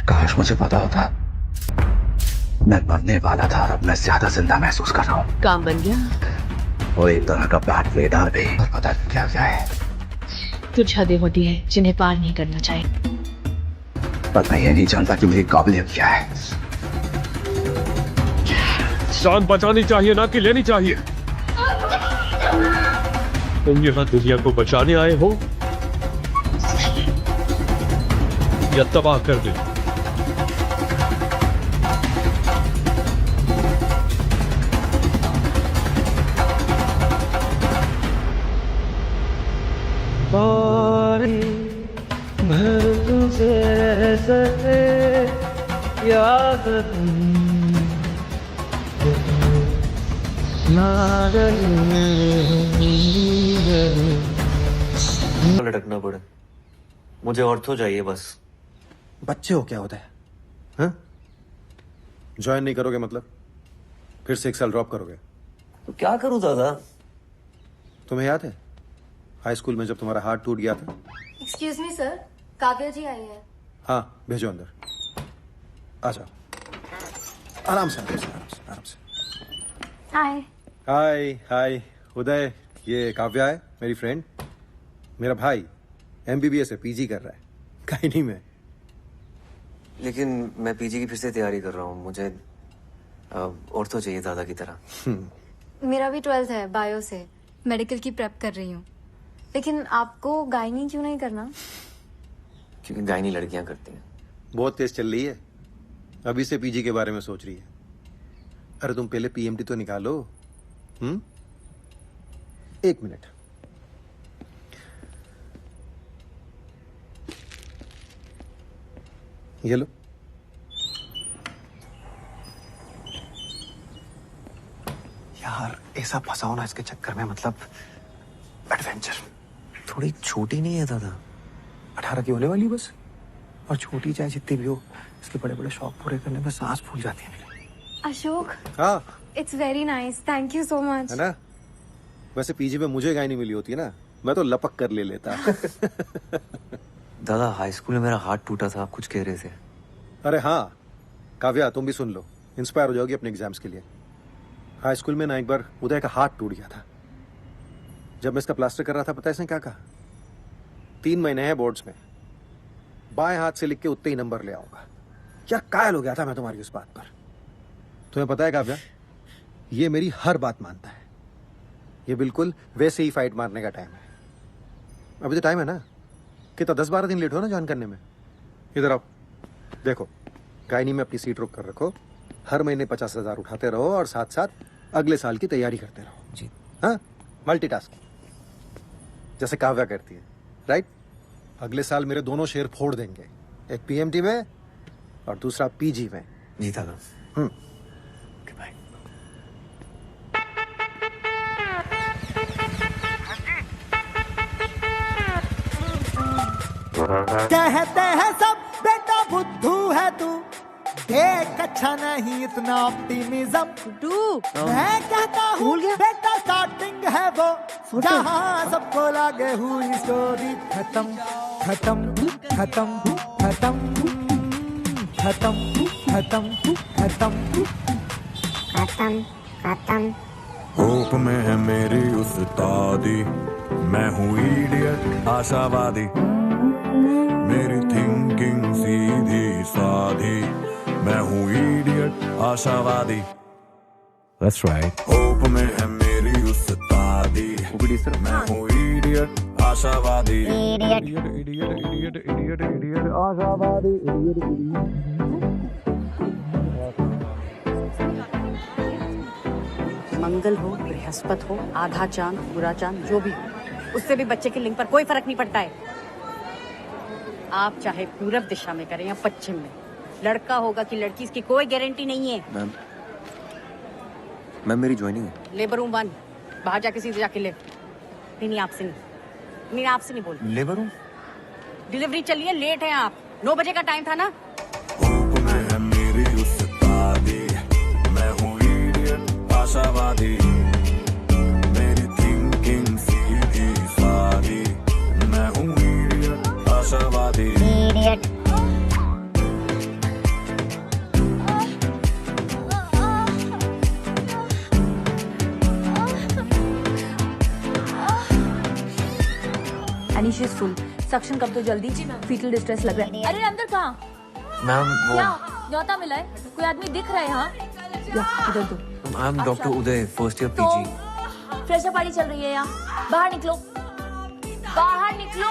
काश मुझे पता होता। मैं मरने वाला था, अब मैं ज्यादा जिंदा महसूस कर रहा हूँ। काम बन गया। वो एक तरह का बैट रेडार भी, और पता नहीं क्या क्या है। कुछ हदें होती है जिन्हें पार नहीं करना चाहिए। पर मैं ये नहीं जानता कि मेरी काबिलियत क्या है। जान बचानी चाहिए ना कि लेनी चाहिए। तुम यहाँ दुनिया को बचाने आए हो या तबाह कर दे। लटकना पड़े, मुझे ऑर्थो चाहिए बस। बच्चे हो क्या होता है? हाँ? ज्वाइन नहीं करोगे मतलब फिर से 1 साल ड्रॉप करोगे? तो क्या करूं दादा? तुम्हें याद है हाई स्कूल में जब तुम्हारा हार्ट टूट गया था? एक्सक्यूज मी सर, काव्या जी आई है। हाँ भेजो अंदर। आ जाओ, आराम से आराम से आराम से आराम से। हाय। हाय हाय उदय, ये काव्या है मेरी फ्रेंड। मेरा भाई MBBS है, PG कर रहा है गायनी में। लेकिन मैं पीजी की फिर से तैयारी कर रहा हूँ, मुझे ऑर्थो चाहिए दादा की तरह। मेरा भी 12th है, बायो से मेडिकल की प्रेप कर रही हूँ। लेकिन आपको गायनी क्यों नहीं करना? क्योंकि गायनी लड़कियां करती हैं। बहुत तेज चल रही है, अभी से PG के बारे में सोच रही है। अरे तुम पहले PMT तो निकालो। 1 मिनट। ये लो। यार ऐसा फंसाओ ना इसके चक्कर में, मतलब एडवेंचर। थोड़ी छोटी नहीं है दादा? 18 की होने वाली बस। और छोटी चाहे जितनी भी हो, इसके बड़े बड़े शौक पूरे करने में सांस फूल जाती है मेरी। अशोक, हाँ it's very nice, thank you so much. है ना? वैसे PG में मुझे गायनी मिली होती है ना, मैं तो लपक कर ले लेता। दादा हाई स्कूल में मेरा हार्ट टूटा था, आप कुछ कह रहे थे। अरे हाँ काव्या, तुम भी सुन लो, इंस्पायर हो जाओगी अपने एग्जाम्स के लिए। हाई स्कूल में ना एक बार उदय का हाथ टूट गया था। जब मैं इसका प्लास्टर कर रहा था, पता है इसने क्या कहा? 3 महीने हैं बोर्ड्स में, बाएं हाथ से लिख के उतने ही नंबर ले आऊंगा। क्या कायल हो गया था मैं तुम्हारी उस बात पर। तुम्हें पता है काव्या, ये मेरी हर बात मानता है। ये बिल्कुल वैसे ही फाइट मारने का टाइम है। अभी तो टाइम है ना, कितना 10-12 दिन लेट हो ना ज्वाइन करने में। इधर आओ, देखो गायनी में अपनी सीट रोक कर रखो, हर महीने 50,000 उठाते रहो और साथ साथ अगले साल की तैयारी करते रहो जी। हाँ, मल्टीटास्किंग जैसे काव्या करती है, राइट? अगले साल मेरे दोनों शेर फोड़ देंगे, एक PMT में और दूसरा PG में। जी दादा। Okay bye. कहते हैं सब बेटा बुद्धू है तू, देख अच्छा नहीं इतना ऑप्टिमिज्म। मैं कहता हूँ बेटा स्टार्टिंग है वो, जहाँ सबको लगे हुई स्टोरी खत्म खत्म खत्म खत्म खत्म खत्म खत्म खत्म खत्म। होप में है मेरी उस्तादी, मैं हूँ इडियट आशावादी। मेरी थिंकिंग सीधी साधी, मैं हूँ इडियट आशावादी। That's right. होप में है मेरी उस्तादी, मैं हूँ इडियट आशावादी। इडियट आशावादी। मंगल हो, बृहस्पति हो, आधा चांद, बुरा चांद, जो भी हो, उससे भी बच्चे की लिंग पर कोई फर्क नहीं पड़ता है। आप चाहे पूरब दिशा में करें या पश्चिम में, लड़का होगा कि लड़की, इसकी कोई गारंटी नहीं है। मैम मेरी ज्वाइनिंग है। लेबर रूम 1, बाहर जाके सीधे जाके ले। नहीं आपसे नहीं, नहीं आपसे नहीं बोल। Labour room? डिलीवरी चलिए, लेट है आप। 9 बजे का टाइम था ना। होप में है मेरी उस्तादी, मैं हूँ इडियट आशावादी। मेरी थिंकिंग सीधी सादी, मैं हूँ इडियट आशावादी। Any she is full. Suction कब तो जल्दी, फीटल डिस्ट्रेस लग रहा है। अरे अंदर कहाँ? मैम वो क्या न्योता मिला है? कोई आदमी दिख रहा है यहाँ? या इधर तो। मैम डॉक्टर उदय, फर्स्ट ईयर तो पीजी। फ्रेशर पार्टी चल रही है यहाँ, बाहर निकलो, बाहर निकलो।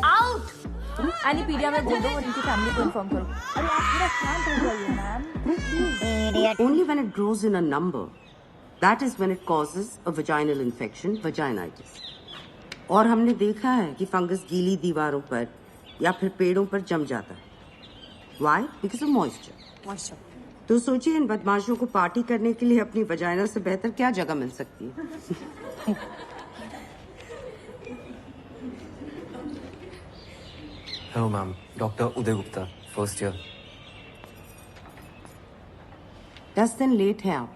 आउट। एनीपीडिया में बोल दो और इनकी फैमिली को इन्फॉर्म करो। अरे आप थोड़ा शांत हो जाइए ma'am. Only when it grows in a number, that is when it causes a vaginal infection, vaginitis. और हमने देखा है कि फंगस गीली दीवारों पर या फिर पेड़ों पर जम जाता है। Why? Because of moisture. तो सोचिए इन बदमाशों को पार्टी करने के लिए अपनी वजाइना से बेहतर क्या जगह मिल सकती है। हेलो मैम, डॉक्टर उदय गुप्ता, फर्स्ट ईयर। 10 दिन लेट है आप,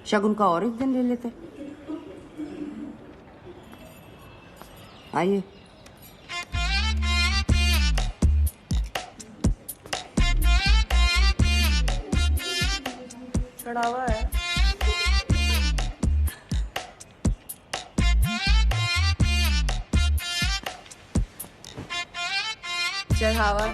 शगुन का और एक दिन ले लेते। आइए। चढ़ावा है। चढ़ावा।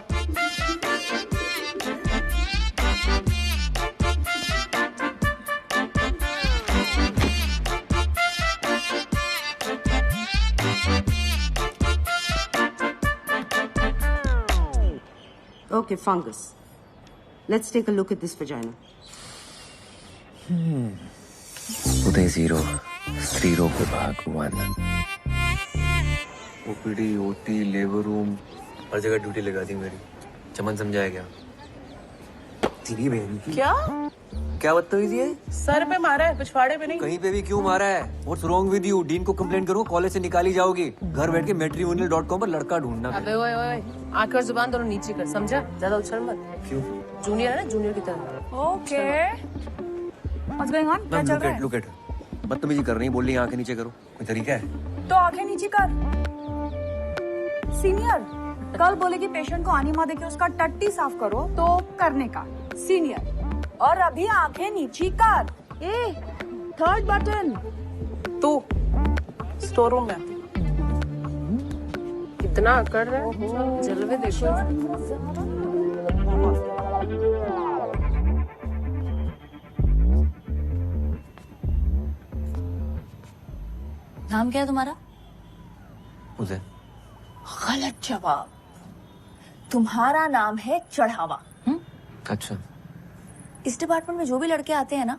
Okay, fungus. Let's take a look at this vagina. उदय 0, स्त्री रोग विभाग 1। ओपीडी, ओटी, लेबर रूम, हर जगह ड्यूटी लगा दी मेरी। चमन समझाया क्या? तेरी बहन की क्या बदतमीजी है? सर पे मारा है, कुछ फाड़े पे नहीं। कहीं पे भी क्यों मारा है? What's wrong with you? Dean को कंप्लेंट करो, कॉलेज से निकाली जाओगी। घर बैठ के matrimonial.com पर लड़का ढूंढना। अबे ओए ओए, आंखें और जुबान दोनों नीचे कर, समझा? ज्यादा उछल मत। क्यों? जूनियर है ना, जूनियर की तरह। ओके। What's going on? क्या चल रहा है? लुक एट, बदतमीजी कर रही है, बोल रही है आंखें नीचे करो। कोई तरीका है? तो आंखें नीचे कर। सीनियर, कल बोले कि पेशेंट को आनी माँ देके उसका टट्टी साफ करो, तो करने का। सीनियर, और अभी आंखें नीचे कर। ए, थर्ड बटन। तू स्टोर रूम में कितना कर रहा है? जलवे देखो। नाम क्या है तुम्हारा? उदय। गलत जवाब। तुम्हारा नाम है चढ़ावा। अच्छा। इस डिपार्टमेंट में जो भी लड़के आते हैं ना,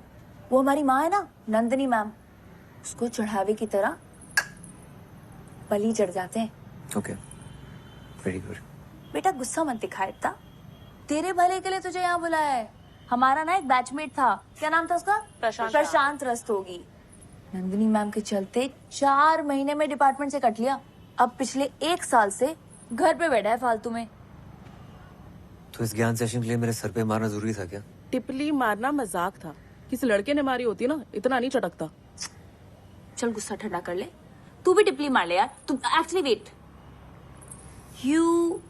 वो हमारी माँ है ना, नंदिनी मैम, उसको चढ़ावे की तरह बलि चढ़ जाते हैं। Okay, very good. बेटा गुस्सा मत दिखा इतना, तेरे भले के लिए तुझे यहाँ बुलाया है। हमारा ना एक बैचमेट था, क्या नाम था उसका? प्रशांत रस्तोगी। नंदिनी मैम के चलते 4 महीने में डिपार्टमेंट से कट लिया। अब पिछले 1 साल से घर पे बैठा है फालतू में। तो इस ज्ञान सेशन के लिए मेरे सर पे मारना जरूरी था क्या? टिपली मारना मजाक था, किसी लड़के ने मारी होती ना, इतना नहीं चटकता। चल गुस्सा ठंडा कर ले, तू भी टिपली मार ले यार। तू actually wait, you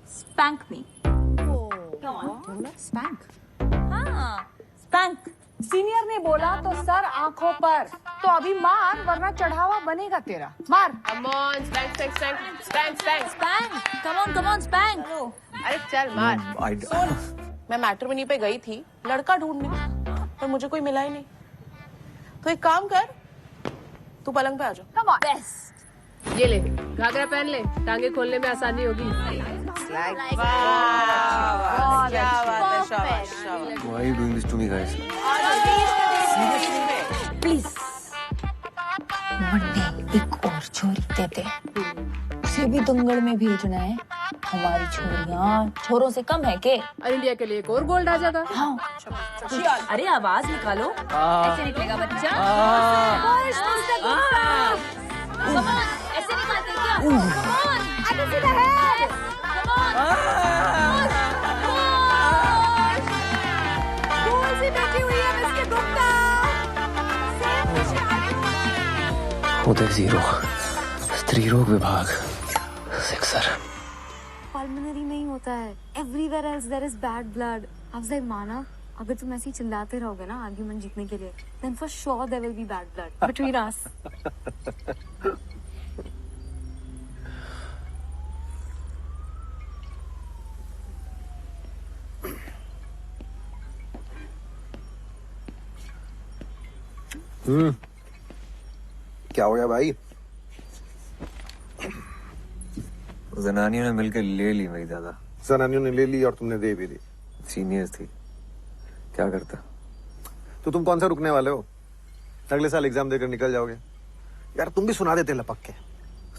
spank me. Spank? हाँ, स्पैंक। सीनियर ने बोला तो सर आंखों पर, तो अभी मार वरना चढ़ावा बनेगा तेरा। मार। Come on, spank, spank, spank, spank, spank. Spank, come on, spank. अरे चल मार। सुन, मैं मैट्रिमोनी पे गई थी लड़का ढूंढने, पर मुझे कोई मिला ही नहीं। तो एक काम कर, तू पलंग पे आ जा। Come on. Best. ये ले, घाघरा पहन ले, टांगे खोलने में आसानी होगी। Why are you doing this to me, guys? Please Monday एक और छोरी देते, उसे भी दंगल में भेजना है। हमारी छोरियां छोरों से कम है के? और इंडिया के लिए एक और गोल्ड आ जाएगा। हाँ। अरे आवाज निकालो, ऐसे निकलेगा बच्चा। ऐसे निकालते क्या? आगे सीधा है। उदय 0, स्त्री रोग विभाग 6। पल्मोनरी में ही होता है, everywhere else there is bad blood. अब से माना, अगर तुम ऐसे ही चिल्लाते रहोगे ना आर्ग्यूमेंट जीतने के लिए, then for sure there will be bad blood between us. क्या हो गया भाई? जनानियों ने मिलकर ले ली मेरी दादा। जनानियों ने ले ली और तुमने दे भी दी। सीनियर्स थी, क्या करता। तो तुम कौन सा रुकने वाले हो? अगले साल एग्जाम देकर निकल जाओगे। यार तुम भी सुना देते लपक के।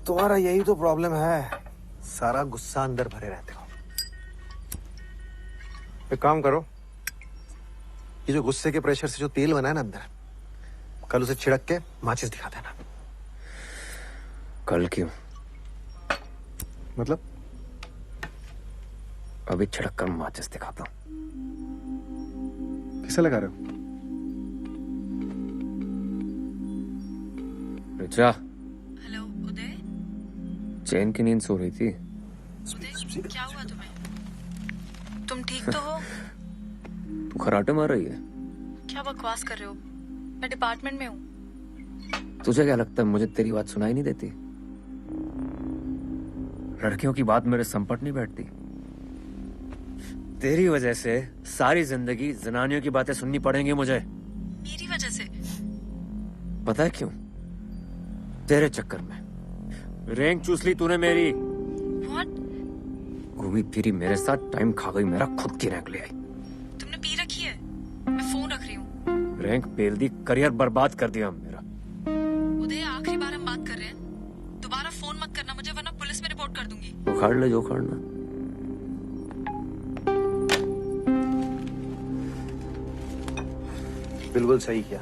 तुम्हारा यही तो प्रॉब्लम है, सारा गुस्सा अंदर भरे रहते हो। एक काम करो, ये जो गुस्से के प्रेशर से जो तेल बना है ना अंदर, कल उसे छिड़क के माचिस दिखा देना। कल क्यों? मतलब? अभी छिड़क कर माचिस दिखाता हूं। किसे लगा रहे हो? रिचा। हेलो उदय। चैन की नींद सो रही थी। उदय क्या हुआ तुम्हें? तुम ठीक तो हो? तू खराटे मार रही है? क्या बकवास कर रहे हो? मैं डिपार्टमेंट में हूँ। तुझे क्या लगता है मुझे तेरी बात सुनाई नहीं देती? लड़कियों की बात मेरे संपट नहीं बैठती। तेरी वजह से सारी जिंदगी जनानियों की बातें सुननी पड़ेंगी मुझे। मेरी वजह से? पता है क्यों? तेरे चक्कर में रैंक चूस ली तूने मेरी। What? घूमी फिरी मेरे साथ टाइम खा गई मेरा, खुद की रैंक ले आई। तुमने पी रखी है? मैं फोन रख रही हूँ। रैंक पेल दी, करियर बर्बाद कर दिया मेरा। उदय आखिरी बार हम बात कर रहे हैं, दोबारा फोन मत करना मुझे वरना पुलिस में रिपोर्ट कर दूंगी। उखाड़ ले जो उखाड़ना। बिल्कुल सही किया।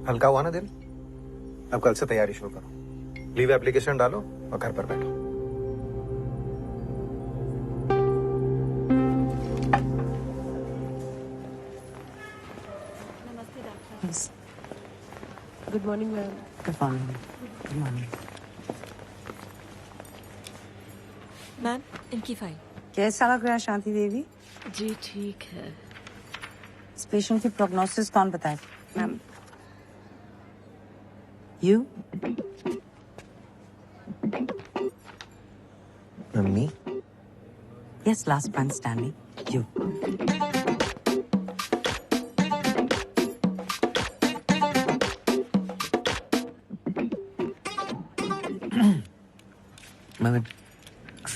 हल्का हुआ ना दिल? अब कल से तैयारी शुरू करो। लीव एप्लीकेशन डालो और घर पर बैठो। Good morning ma'am. Good morning. Good morning. Ma'am इनकी फाइल। कैसा लग रहा है शांति देवी? जी ठीक है। इस पेशेंट की प्रोग्नोसिस कौन बताए? Ma'am. You? Mummy? Yes, last man standing. You. Ma'am, it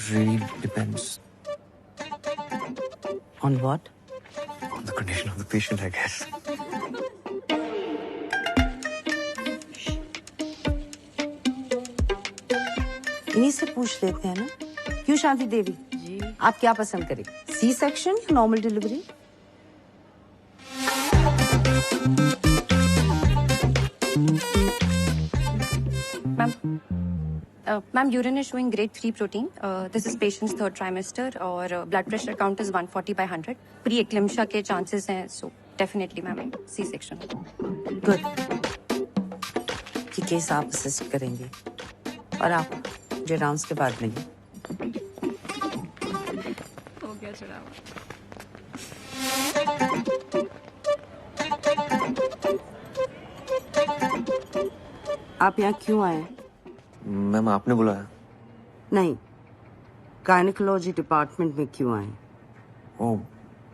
really depends. On what? On the condition of the patient, I guess. इन्हीं से पूछ लेते हैं ना। क्यों शांति देवी जी, आप क्या पसंद करें, सी सेक्शन या normal delivery? Ma'am urine is showing grade 3 protein. This is patient's third trimester और blood pressure count is 140/100। Pre eclampsia के चांसेस हैं, so definitely ma'am C section. Good. ये केस आप असिस्ट करेंगे और आप मुझे राउंड्स के बाद मिलिए। हो गया चढ़ावा। आप यहाँ क्यों आए? मैम आपने बुलाया? नहीं, गायनेकोलॉजी डिपार्टमेंट में क्यों आए? Oh,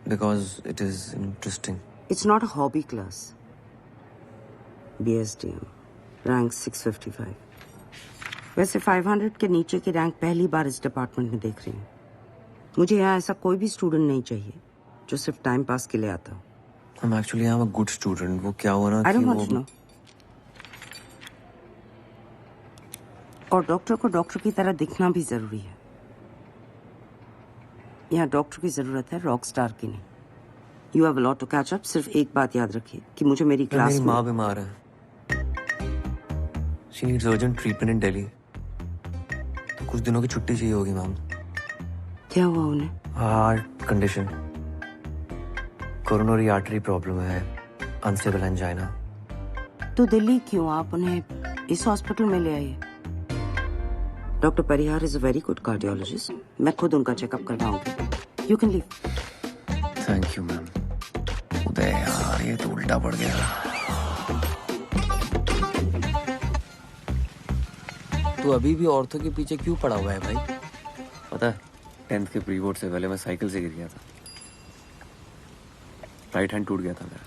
because it is interesting. It's not a hobby class. BSDM, rank 655. वैसे 500 के नीचे की रैंक पहली बार इस डिपार्टमेंट में देख रही हूँ। मुझे यहाँ ऐसा कोई भी स्टूडेंट नहीं चाहिए जो सिर्फ टाइम पास के लिए आता हो। I'm actually I'm a good student. वो क्या हुआ ना I don't कि want to know. और डॉक्टर को डॉक्टर की तरह दिखना भी जरूरी है। यहाँ डॉक्टर की जरूरत है, रॉक स्टार की नहीं। You have a lot to catch up. सिर्फ एक बात याद रखिए कि मुझे मेरी क्लास मेरी में माँ बीमार है। She needs urgent treatment in Delhi. तो कुछ दिनों की छुट्टी चाहिए होगी मैम। क्या हुआ उन्हें? Heart condition, coronary artery problem है, अनस्टेबल एंजाइना। तो दिल्ली क्यों? आप उन्हें इस हॉस्पिटल में ले आइए। Doctor Parihar is a very good cardiologist. मैं खुद उनका चेकअप करवाऊंगी। You can leave. Thank you ma'am. Uday यार ये तो उल्टा पड़ गया। तू अभी भी औरतों के पीछे क्यों पड़ा हुआ है भाई? पता है 10th के प्री बोर्ड से पहले मैं साइकिल से गिर गया था। राइट हैंड टूट गया था मेरा।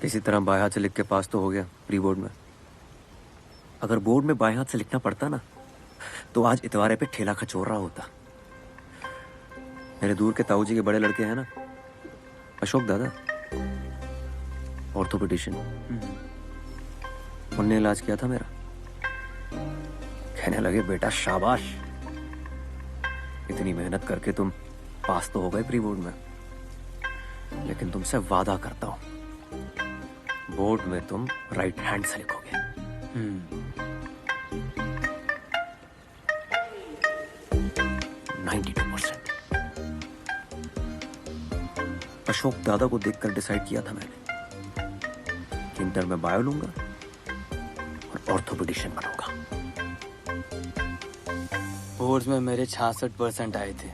किसी तरह बाएं हाथ से लिख के पास तो हो गया प्री बोर्ड में। अगर बोर्ड में बाएं हाथ से लिखना पड़ता ना तो आज इतवारे पे ठेला खचोर रहा होता। मेरे दूर के ताऊ जी के बड़े लड़के हैं ना, अशोक दादा, ऑर्थोपेडिशियन, उनने इलाज किया था मेरा। कहने लगे बेटा शाबाश, इतनी मेहनत करके तुम पास तो हो गए प्री बोर्ड में, लेकिन तुमसे वादा करता हूं बोर्ड में तुम राइट हैंड से लिखोगे। 92%। अशोक दादा को देखकर डिसाइड किया था मैंने कि इंटर में बायो लूंगा और ऑर्थोपेडिशियन बनूंगा। बोर्ड्स में मेरे 66% आए थे।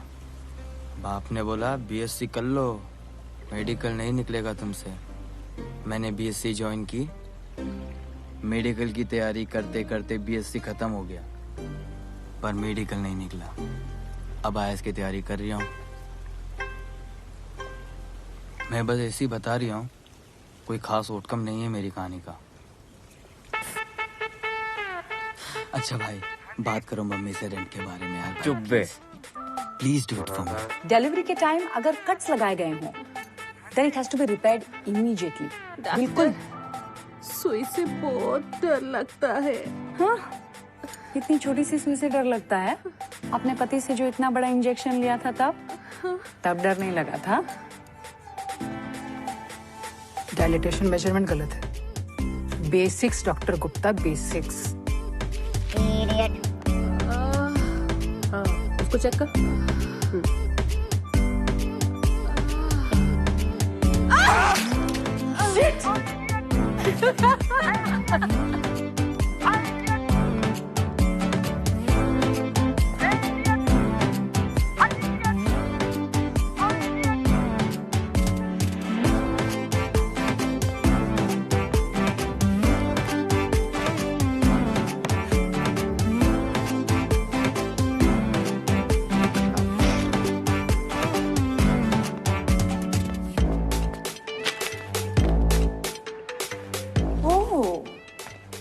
बाप ने बोला बीएससी कर लो, मेडिकल नहीं निकलेगा तुमसे। मैंने बीएससी ज्वाइन की, मेडिकल की तैयारी करते करते बीएससी खत्म हो गया, पर मेडिकल नहीं निकला। अब आईएएस की तैयारी कर रही हूँ। मैं बस ऐसे ही बता रही हूँ, कोई खास आउटकम नहीं है मेरी कहानी का। अच्छा भाई, बात करो मम्मी से रेंट के बारे में यार। चुप बे। Please do it for me. Delivery के टाइम अगर कट्स लगाए गए हों then it has to be repaired immediately. बिल्कुल। सुई से बहुत डर लगता है। हाँ, इतनी छोटी सी सुई से डर लगता है? अपने पति से जो इतना बड़ा इंजेक्शन लिया था तब डर नहीं लगा था? डायलिटेशन मेजरमेंट गलत है। Basics doctor Gupta, basics. उसको चेक कर।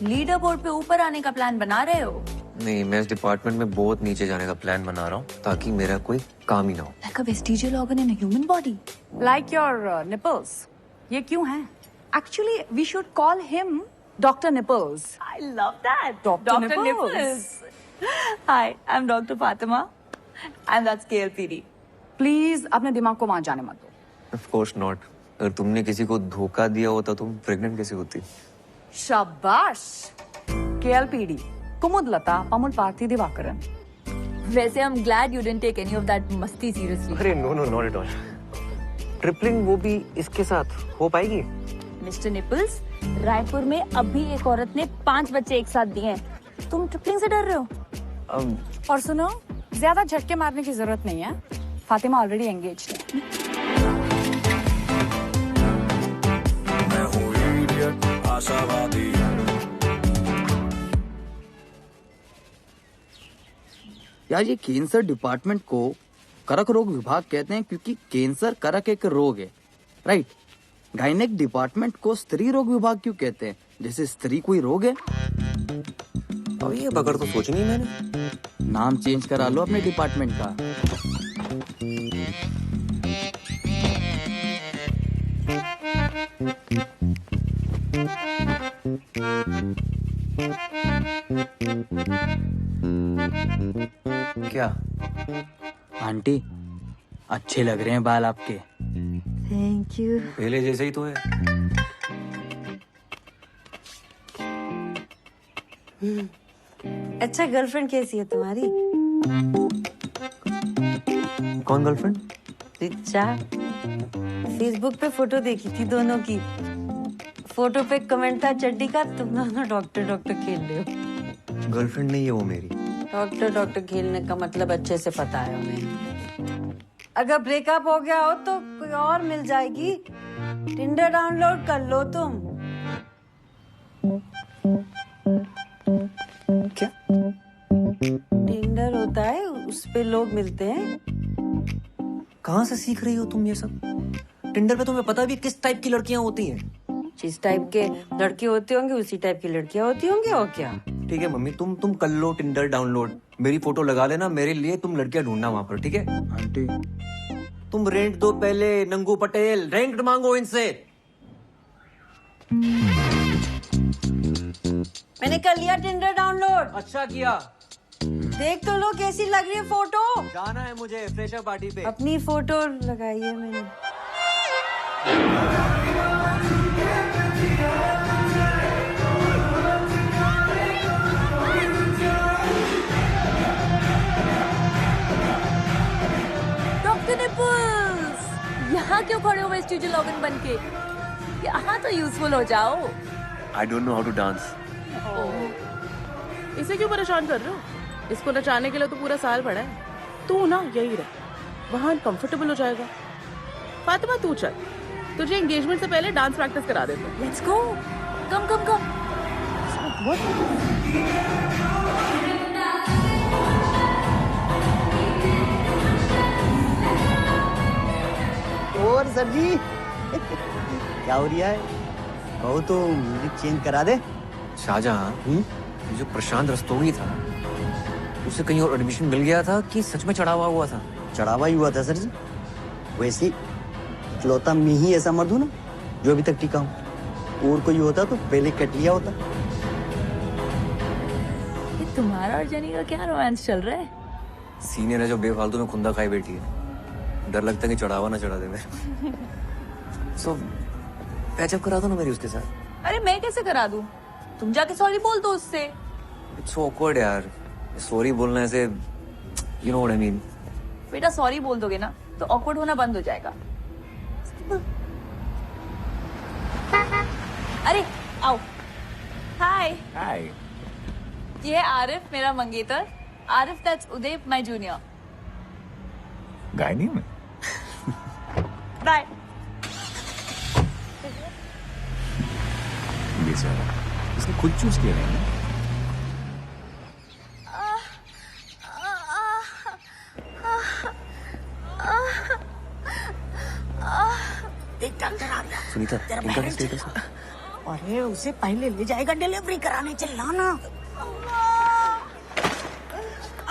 लीडर बोर्ड पे ऊपर आने का प्लान बना रहे हो? नहीं, मैं इस डिपार्टमेंट में बहुत नीचे जाने का प्लान बना रहा हूँ ताकि मेरा कोई काम ही ना हो। Like a vestigial organ in a human body. Like your nipples. ये क्यों है? Actually, we should call him Dr. Nipples. I love that. Dr. Nipples. Hi, I'm Dr. Fatima. And that's KLPD. Please, अपने दिमाग को वहां जाने मत दो। Of course not. अगर तुमने किसी को धोखा दिया होता तुम प्रेग्नेंट कैसे होती? शाबाश। KLPD, कुमुदलता पमुल पार्थी दिवाकरन। वैसे I'm glad you didn't take any of that मस्ती seriously. अरे no, not at all. Tripling वो भी इसके साथ हो पाएगी? मिस्टर निपल्स, रायपुर में अभी एक औरत ने 5 बच्चे एक साथ दिए हैं। तुम ट्रिपलिंग से डर रहे हो? और सुनो, ज्यादा झटके मारने की जरूरत नहीं है। फातिमा ऑलरेडी एंगेज्ड है। मैं हूँ इडियट, आशावादी। यार ये कैंसर डिपार्टमेंट को करक रोग विभाग कहते हैं क्योंकि कैंसर करक एक रोग है, राइट? गायनेक डिपार्टमेंट को स्त्री रोग विभाग क्यों कहते हैं? जैसे स्त्री कोई रोग है? अब ये बगर तो सोची नहीं मैंने। नाम चेंज करा लो अपने डिपार्टमेंट का। क्या आंटी, अच्छे लग रहे हैं बाल आपके। Thank you. पहले जैसे ही तो है। अच्छा, गर्लफ्रेंड कैसी है तुम्हारी? कौन गर्लफ्रेंड? रिचा। फेसबुक पे फोटो देखी थी दोनों की। फोटो पे कमेंट था चड्डी का, तुम दोनों डॉक्टर खेल रहे हो। गर्लफ्रेंड नहीं है वो मेरी। डॉक्टर खेलने का मतलब अच्छे से पता है उन्हें। अगर ब्रेकअप हो गया हो तो कोई और मिल जाएगी। टिंडर डाउनलोड कर लो तुम। क्या? टिंडर होता है, उस पे लोग मिलते हैं। कहाँ से सीख रही हो तुम ये सब? टिंडर पे तुम्हें पता भी किस टाइप की लड़कियां होती हैं? जिस टाइप के लड़के होते होंगे उसी टाइप की लड़कियां होती होंगी, और क्या। ठीक है मम्मी, तुम कर लो टिंडर डाउनलोड, मेरी फोटो लगा लेना, मेरे लिए तुम लड़कियां ढूंढना वहां पर, ठीक है? आंटी तुम रेंट दो पहले, नंगू पटेल, रेंट मांगो इनसे। मैंने कर लिया टिंडर डाउनलोड। अच्छा किया। देख तो लो कैसी लग रही है फोटो। जाना है मुझे फ्रेशर पार्टी पे। अपनी फोटो लगाई है मैंने। डॉक्टर निपुल्स, यहाँ क्यों खड़े हो गए स्टूडियो लॉगिन बन के? यहाँ तो यूजफुल हो जाओ। I don't know how to dance. इसे क्यों परेशान कर रहे हो? इसको नचाने के लिए तो पूरा साल पड़ा है। तू ना यही रह, वहाँ कंफर्टेबल हो जाएगा। फातिमा तू चल, तुझे एंगेजमेंट से पहले डांस प्रैक्टिस करा देते हैं। लेट्स गो, कम कम कम। और सर जी क्या हो रहा है? कहो तो म्यूजिक चेंज करा दे। शाहजहां, जो प्रशांत रस्तोगी था उसे कहीं और एडमिशन मिल गया था कि सच में चढ़ावा हुआ था? चढ़ावा ही हुआ था सर जी। वैसे इकलौता मैं ही ऐसा मर्द हूं ना जो अभी तक टिका हूं। और कोई होता तो पहले कट लिया होता। ये तुम्हारा और जेनी का क्या रोमांस चल रहा है? सीनियर है जो बेफालतू में खुंदा खाई बैठी है, डर लगता है कि चढ़ावा ना चढ़ा दे मैं। सो पैचअप करा दो ना मेरी उसके साथ। अरे मैं कैसे करा दूं? तुम जाके सॉरी बोल दो उससे। इट्स सो ऑकवर्ड यार, सॉरी बोलना ऐसे, you know what I mean. बेटा सॉरी बोल दोगे ना तो ऑकवर्ड होना बंद हो जाएगा। अरे आओ। हाय। हाय। ये है आरिफ, मेरा मंगेतर। Arif that's Uday, my junior. Gynae में बाय। ये सारा इसने खुद चूज किया है ना? देख डॉक्टर आ गया। सुनीता, इनका क्या स्टेटस है? अरे उसे पहले ले जाएगा डिलीवरी कराने, चिल्लाना।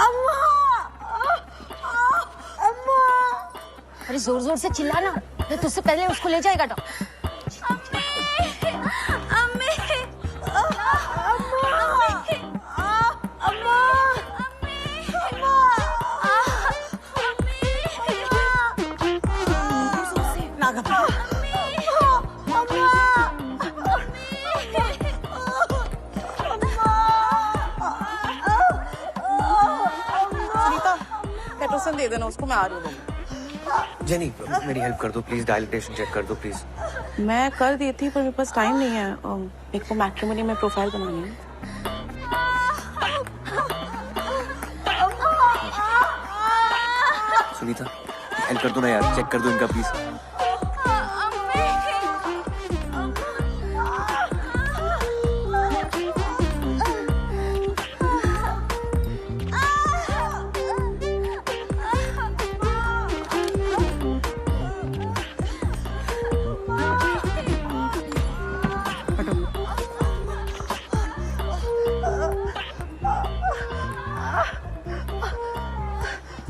अम्मा, अम्मा। अरे जोर जोर से चिल्लाना, तुझसे पहले उसको ले जाएगा डॉक्टर। मेडिसिन दे देना उसको, मैं आ रही हूँ। जेनी मेरी हेल्प कर दो प्लीज, डायलिटेशन चेक कर दो प्लीज। मैं कर दी थी पर मेरे पास टाइम नहीं है, मेरे को मैट्रिमोनी में प्रोफाइल बनानी है। सुनीता हेल्प कर दो ना यार, चेक कर दो इनका प्लीज।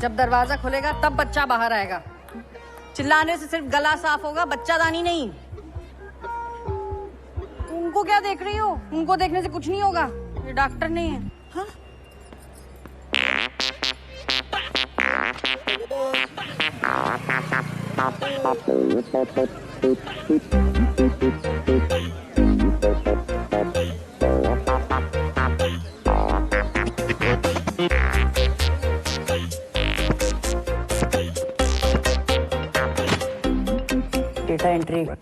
जब दरवाजा खुलेगा तब बच्चा बाहर आएगा। चिल्लाने से सिर्फ गला साफ होगा, बच्चादानी नहीं। उनको क्या देख रही हो? उनको देखने से कुछ नहीं होगा, ये डॉक्टर नहीं है। हाँ? Data entry. Good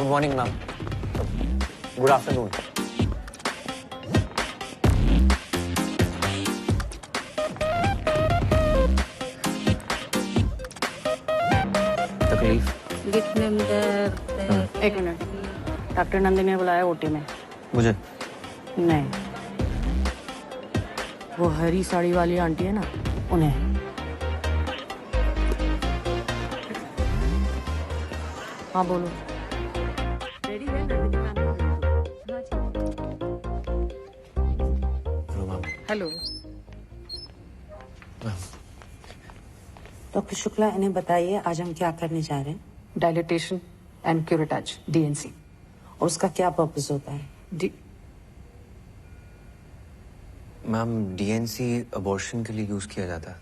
morning ma'am. Good afternoon. तकलीफ? एक मिनट, डॉक्टर नंदिनी ने बुलाया ओटी में। मुझे? नहीं, वो हरी साड़ी वाली आंटी है ना, उन्हें। हाँ बोलो। रेडी है हेलो। डॉक्टर शुक्ला, इन्हें बताइए आज हम क्या करने जा रहे हैं। Dilatation and curettage, D and C. और उसका क्या पर्पस होता है? मैम, डीएनसी अबॉर्शन के लिए यूज किया जाता है।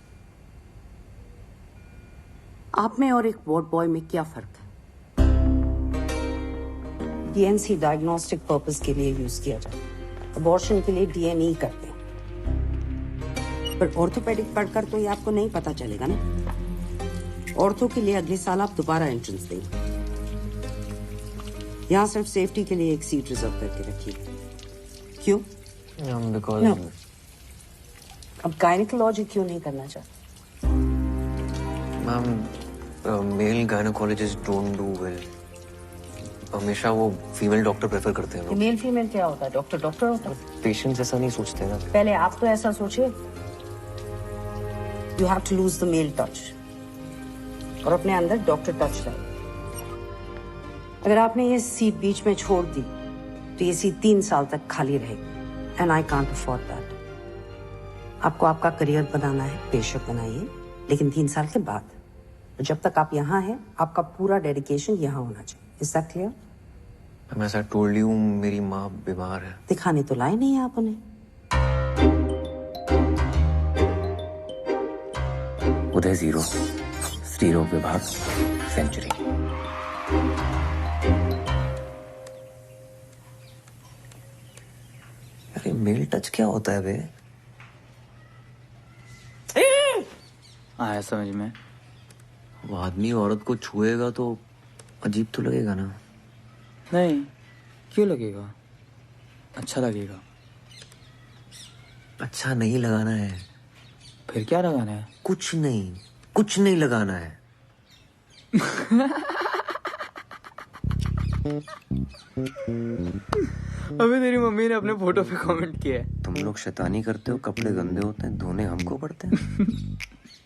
आप में और एक वार्ड बॉय में क्या फर्क है? डीएनसी डायग्नोस्टिक पर्पस के लिए यूज किया जाता है, अबॉर्शन के लिए डीएनई करते हैं। पर ऑर्थोपेडिक पढ़कर तो ये आपको नहीं पता चलेगा ना। ऑर्थो के लिए अगले साल आप दोबारा एंट्रेंस देंगे। यहाँ सिर्फ सेफ्टी के लिए एक सीट रिजर्व करके रखिए। क्यों? Because No. अब गायनेकोलॉजी क्यों नहीं करना चाहते? Ma'am, male gynaecologist don't do well. हमेशा वो फीमेल डॉक्टर प्रेफर करते हैं। मेल फीमेल क्या होता है? डॉक्टर डॉक्टर होता है। पेशेंट्स ऐसा नहीं सोचते ना। पहले आप तो ऐसा सोचे। You have to lose the male touch और अपने अंदर डॉक्टर टच लाए। अगर आपने ये सीट बीच में छोड़ दी तो ये सीट 3 साल तक खाली रहेगी and I can't afford that. आपको आपका करियर बनाना है, बेशक बनाइए, लेकिन 3 साल के बाद। जब तक आप यहाँ हैं, आपका पूरा डेडिकेशन यहाँ होना चाहिए। Is that clear? मैं ऐसा टोल्ड यू, मेरी माँ बीमार है। दिखाने तो लाए नहीं आप उन्हें। उदय 0, स्त्री रोग विभाग, सेंचुरी। अरे मेल टच क्या होता है बे? आया समझ में। वो आदमी औरत को छुएगा तो अजीब तो लगेगा ना। नहीं, क्यों लगेगा? अच्छा लगेगा। अच्छा नहीं लगाना है। फिर क्या लगाना है? कुछ नहीं लगाना है। अभी तेरी मम्मी ने अपने फोटो पे कमेंट किया है। तुम लोग शैतानी करते हो, कपड़े गंदे होते हैं, धोने हमको पड़ते हैं।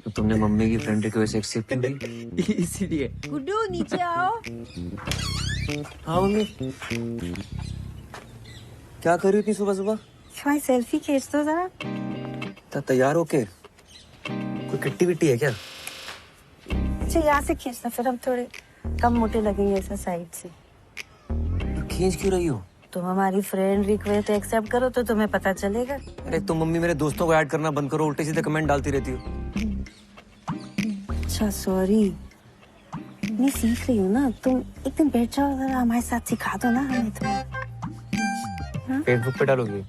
तो तुमने मम्मी की फ्रेंड रिक्वेस्ट एक्सेप्ट की? इसीलिए। गुड्डू नीचे आओ। हाँ मम्मी, क्या कर रही थी सुबह सुबह? भाई सेल्फी खींच दो जरा। तैयार होके? कोई किट्टी विट्टी है क्या? अच्छा यहाँ से खींचना, फिर हम थोड़े कम मोटे लगेंगे ऐसा साइड से। खींच क्यों रही हो? तुम हमारी फ्रेंड रिक्वेस्ट एक्सेप्ट करो तो तुम्हें पता चलेगा। अरे तुम मम्मी मेरे दोस्तों को ऐड करना बंद करो, उल्टे सीधे कमेंट डालती रहती हो। अच्छा सॉरी, मैं सीख रही हूँ ना। तुम एक दिन बैठ जाओ जरा, हमारे साथ सिखा दो ना हमें तो। फेसबुक पे डालोगी?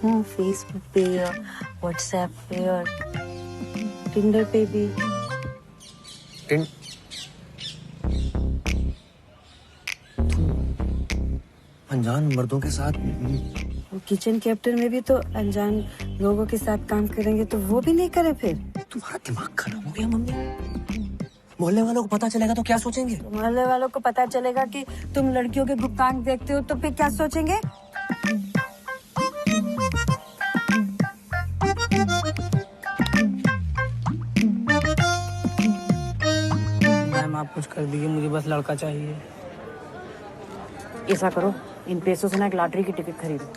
हाँ, फेसबुक पे और व्हाट्सएप पे और टिंडर पे भी। अनजान मर्दों के साथ? किचन कैप्टन में भी तो अनजान लोगों के साथ काम करेंगे तो वो भी नहीं करे फिर। तुम्हारा दिमाग खराब हो गया मम्मी। मोहल्ले वालों को पता चलेगा तो क्या सोचेंगे? मोहल्ले वालों को पता चलेगा कि तुम लड़कियों के गुप्तांग देखते हो तो फिर क्या सोचेंगे? मैम आप कुछ कर दीजिए, मुझे बस लड़का चाहिए। ऐसा करो, इन पैसों से ना एक लॉटरी की टिकट खरीदो।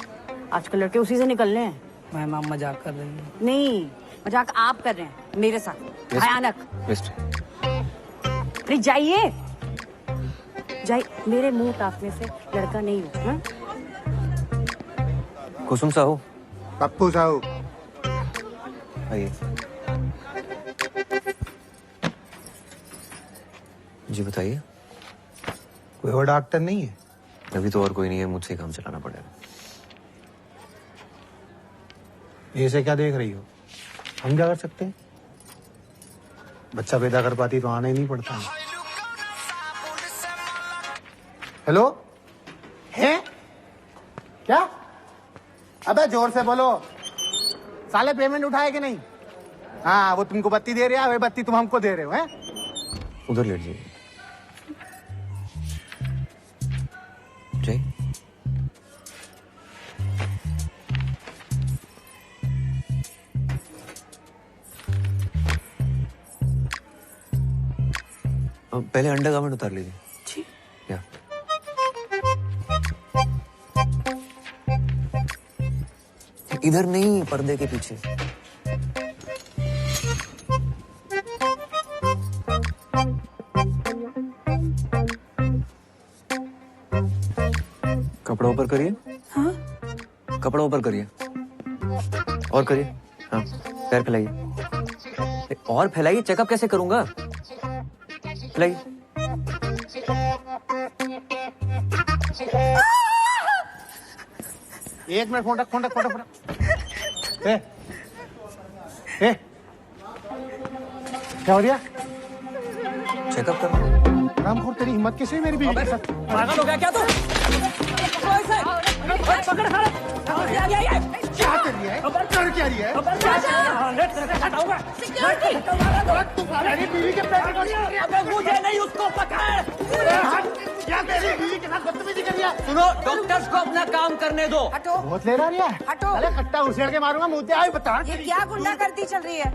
आजकल लड़के उसी से निकलने हैं। मैम आप मजाक कर रही हैं। नहीं, मजाक आप कर रहे हैं मेरे साथ। भयानक। अरे जाइए, मेरे मुंह ताकने से लड़का नहीं हो। हाँ? कुसुम साहू। पप्पू साहू। आइए। जी बताइए। कोई और डॉक्टर नहीं है? अभी तो और कोई नहीं है, मुझसे काम चलाना पड़ेगा। ऐसे क्या देख रही हो? हम क्या कर सकते हैं? बच्चा पैदा कर पाती तो आना ही नहीं पड़ता है। हेलो, है क्या? अबे जोर से बोलो, साले पेमेंट उठाए कि नहीं? हाँ, वो तुमको बत्ती दे रहा है, वही बत्ती तुम हमको दे रहे हो। हैं? उधर लेट जाइए। जय। पहले अंडरगारमेंट उतार लीजिए। इधर नहीं, पर्दे के पीछे। कपड़ा ऊपर करिए। हाँ? कपड़ा ऊपर करिए और करिए। हाँ, पैर फैलाइए और फैलाइए। चेकअप कैसे करूंगा? फैलाइए। एक मिनट, फोन रख। क्या हो गया? चेकअप कर। रामखोर, तेरी हिम्मत कैसे हुई मेरी बीवी के साथ? पागल हो गया क्या तू? पकड़ खड़ा। क्या कर रही है? कर क्या रही है? मेरी बीवी के पैर मुझे नहीं, उसको पकड़। क्या मेरी बीवी के साथ बदतमीजी कर रही है? सुनो, डॉक्टर्स को अपना काम करने दो। हटो। बहुत ले रही है। हटो। अरे कट्टा उछेड़ के मारूंगा, मुझे आई बता। ये क्या गुंडागर्दी चल रही है?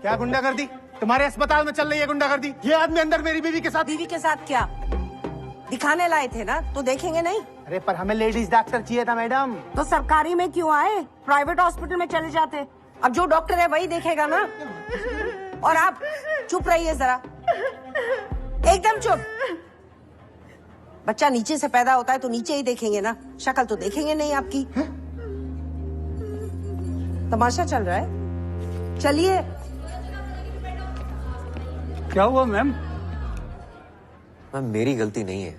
क्या गुंडागर्दी? तुम्हारे अस्पताल में चल रही है गुंडागर्दी। ये आदमी अंदर मेरी बीवी के साथ। बीवी के साथ क्या? दिखाने लाए थे ना, तो देखेंगे नहीं? अरे पर हमें लेडीज डॉक्टर चाहिए था मैडम। तो सरकारी में क्यों आए? प्राइवेट हॉस्पिटल में चले जाते। अब जो डॉक्टर है वही देखेगा ना। और आप चुप रहिए जरा, एकदम चुप। बच्चा नीचे से पैदा होता है तो नीचे ही देखेंगे ना, शक्ल तो देखेंगे नहीं आपकी। तमाशा चल रहा है? चलिए। क्या हुआ मैम? मैम, मेरी गलती नहीं है।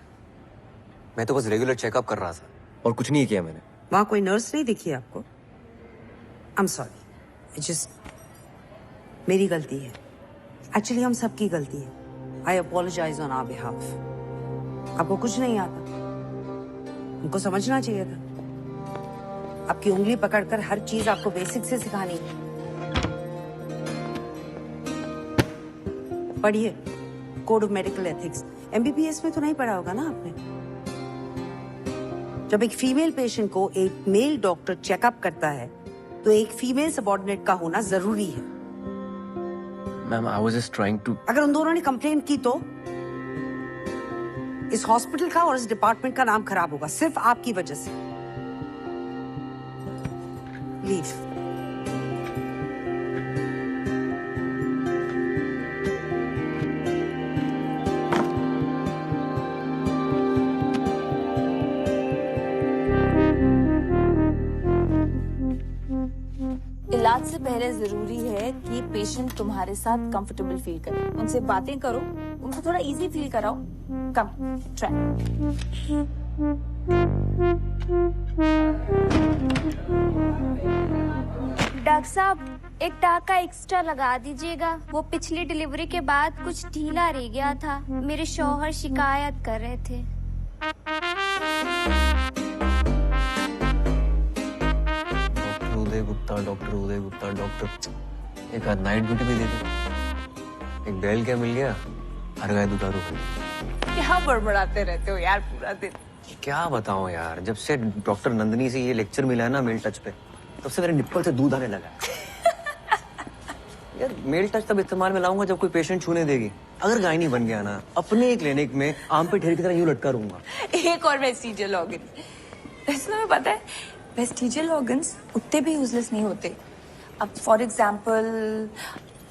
मैं तो बस रेगुलर चेकअप कर रहा था और कुछ नहीं किया मैंने। वहां कोई नर्स नहीं दिखी आपको? आई एम सॉरी, जस्ट मेरी गलती है। एक्चुअली हम सबकी गलती है। आई अपोलोजाइज ऑन आवर बिहाफ। आपको कुछ नहीं आता, उनको समझना चाहिए था। आपकी उंगली पकड़कर हर चीज आपको बेसिक से सिखानी है। पढ़िए code of medical ethics. MBBS में तो नहीं पढ़ा होगा ना आपने? जब एक फीमेल पेशेंट को एक मेल डॉक्टर चेकअप करता है तो एक फीमेल सबऑर्डिनेट का होना जरूरी है। Ma'am, I was just trying to. अगर उन दोनों ने कंप्लेंट की तो इस हॉस्पिटल का और इस डिपार्टमेंट का नाम खराब होगा, सिर्फ आपकी वजह से। लीव। इलाज से पहले जरूरी है कि पेशेंट तुम्हारे साथ कंफर्टेबल फील करे। उनसे बातें करो, उनको थोड़ा इजी फील कराओ। कम ट्राई। डॉक्टर साहब, एक टाका एक्स्ट्रा लगा दीजिएगा। वो पिछली डिलीवरी के बाद कुछ ढीला रह गया था। मेरे शौहर शिकायत कर रहे थे। डॉक्टर उदय गुप्ता, डॉक्टर एक नाइट ड्यूटी भी दे दे। एक बैल क्या मिल गया, हर गाय दुधारू हुई। क्या बड़बड़ाते रहते हो यार पूरा दिन? क्या बताऊं यार, जब से डॉक्टर नंदनी से ये लेक्चर मिला है ना मेल टच पे, तब से मेरे निप्पल से दूध आने लगा। यार मेल टच तब इस्तेमाल में लाऊंगा जब कोई पेशेंट छूने देगी। अगर गायनी बन गया ना, अपने क्लिनिक में आम पे ढेर की तरह यूं लटका रहूंगा। एक और वेस्टिजियल ऑर्गन। वैसे तुम्हें पता है वेस्टिजियल ऑर्गन्स उतने भी यूजलेस नहीं होते। अब फॉर एग्जाम्पल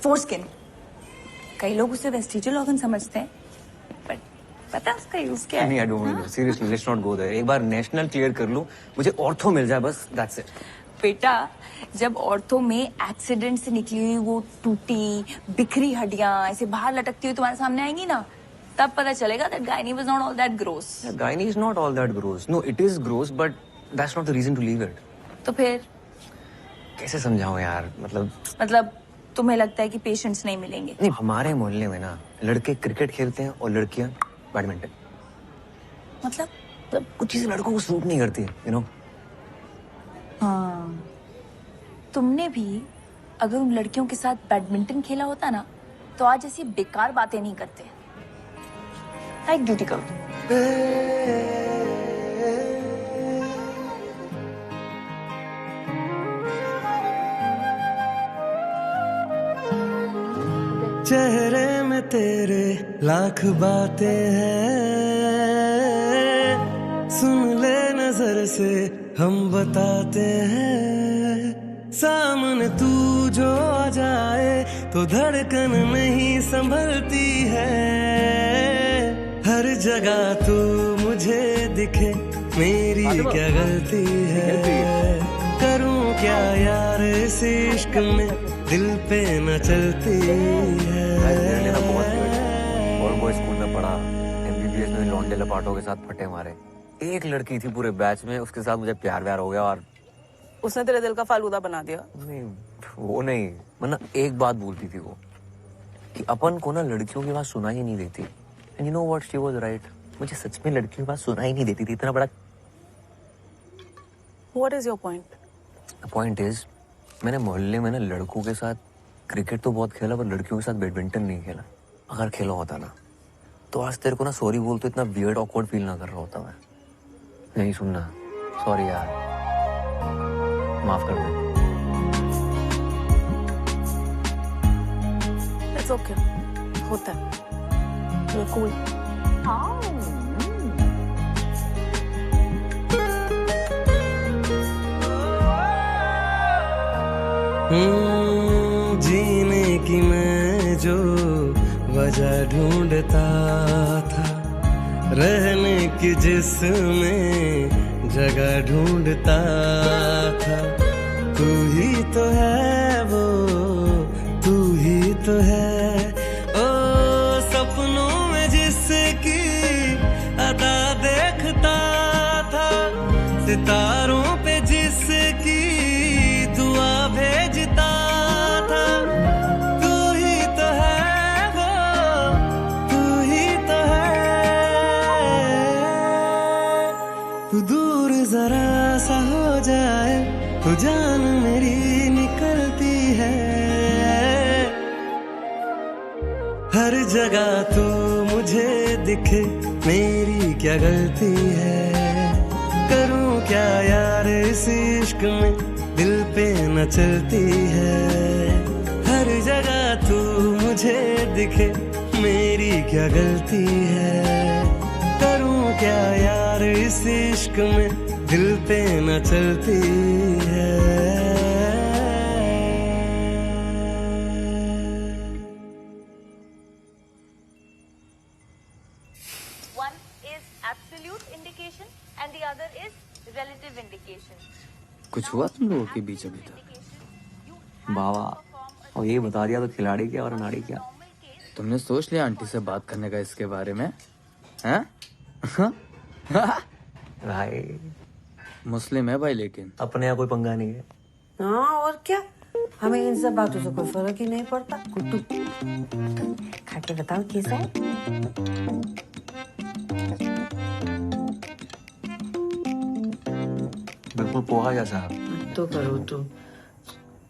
फोरस्किन, कई लोग उसे वेस्टिजियल ऑर्गन समझते हैं, बट पता है उसका यूज क्या है? नहीं, I don't know, seriously let's not go there. एक बार नेशनल क्लियर कर लूं, मुझे ऑर्थो मिल जाए बस, दैट्स इट। बेटा, जब ऑर्थो में एक्सीडेंट से निकली हुई वो टूटी बिखरी हड्डियां ऐसे बाहर लटकती हुई तुम्हारे सामने आएंगी ना, तब पता चलेगा that gynae was not all that gross. Gynae is not all that gross. No, it is gross, but that's not the reason to leave it. तो फिर कैसे समझाऊं यार, मतलब तुम्हें लगता है कि पेशेंट्स नहीं मिलेंगे? नहीं, हमारे मोहल्ले में ना लड़के क्रिकेट खेलते हैं और लड़कियां बैडमिंटन। मतलब कुछ चीजें लड़कों को सूट नहीं करती, यू नो। हाँ, तुमने भी अगर उन लड़कियों के साथ बैडमिंटन खेला होता ना, तो आज ऐसी बेकार बातें नहीं करते। नाइट ड्यूटी करो। चेहरे में तेरे लाख बातें हैं, सुन ले नजर नजर से हम बताते हैं, सामने तू जो आ जाए तो धड़कन नहीं संभलती है। हर जगह तू मुझे दिखे, मेरी क्या गलती है। करूं क्या यार इस इश्क में, दिल पे न चलती है। और वो स्कूल में पढ़ा, MBBS में लौंडे लपाटों के साथ फटे मारे। एक लड़की थी पूरे बैच में, उसके साथ मुझे प्यार व्यार हो गया और उसने तेरे दिल का फालूदा बना दिया। नहीं, वो नहीं, वरना एक बात बोलती थी वो कि अपन को ना लड़कियों की बात सुनाई ही नहीं देती। And you know what, she was right. मुझे सच में लड़कियों की बात सुनाई नहीं देती थी। इतना बड़ा What is your point? Point is, मैंने मोहल्ले में ना लड़कों के साथ क्रिकेट तो बहुत खेला, पर लड़कियों के साथ बैडमिंटन नहीं खेला। अगर खेला होता ना तो आज तेरे को ना सॉरी बोल तो इतना वियर्ड ऑकवर्ड फील ना कर रहा होता मैं। नहीं सुनना, सॉरी यार, माफ कर दे। It's okay. होता है। You're cool. जीने की मैं जो वजह ढूंढता था, रहने की जिसमें जगह ढूंढता था, तू ही तो है वो, तू ही तो है। ओ सपनों में जिसकी अदा देखता था, सितारों पे जिसकी दुआ भेजता था, तू ही तो है वो, तू ही तो है। तू दूर जरा सा हो जाए तो जान मेरी निकलती है। हर जगह तू मुझे दिखे, मेरी क्या गलती है। करूं क्या यार इस इश्क में, दिल पे न चलती है। हर जगह तू मुझे दिखे, मेरी क्या गलती है। करूं क्या यार इस इश्क में, दिल पे न चलती है। One is absolute indication and the other is relative indication. कुछ हुआ तुम लोगों के बीच अभी तक? बाबा, और ये बता दिया तो खिलाड़ी क्या और अनाड़ी क्या? तुमने सोच लिया आंटी से बात करने का इसके बारे में? हैं? भाई मुस्लिम है भाई, लेकिन अपने यहाँ कोई पंगा नहीं है। हाँ और क्या, हमें इन सब बातों से कोई फर्क ही नहीं पड़ता। कुट्टू खा के बताओ कैसा है। बिल्कुल पोहा जैसा। तो करो तुम,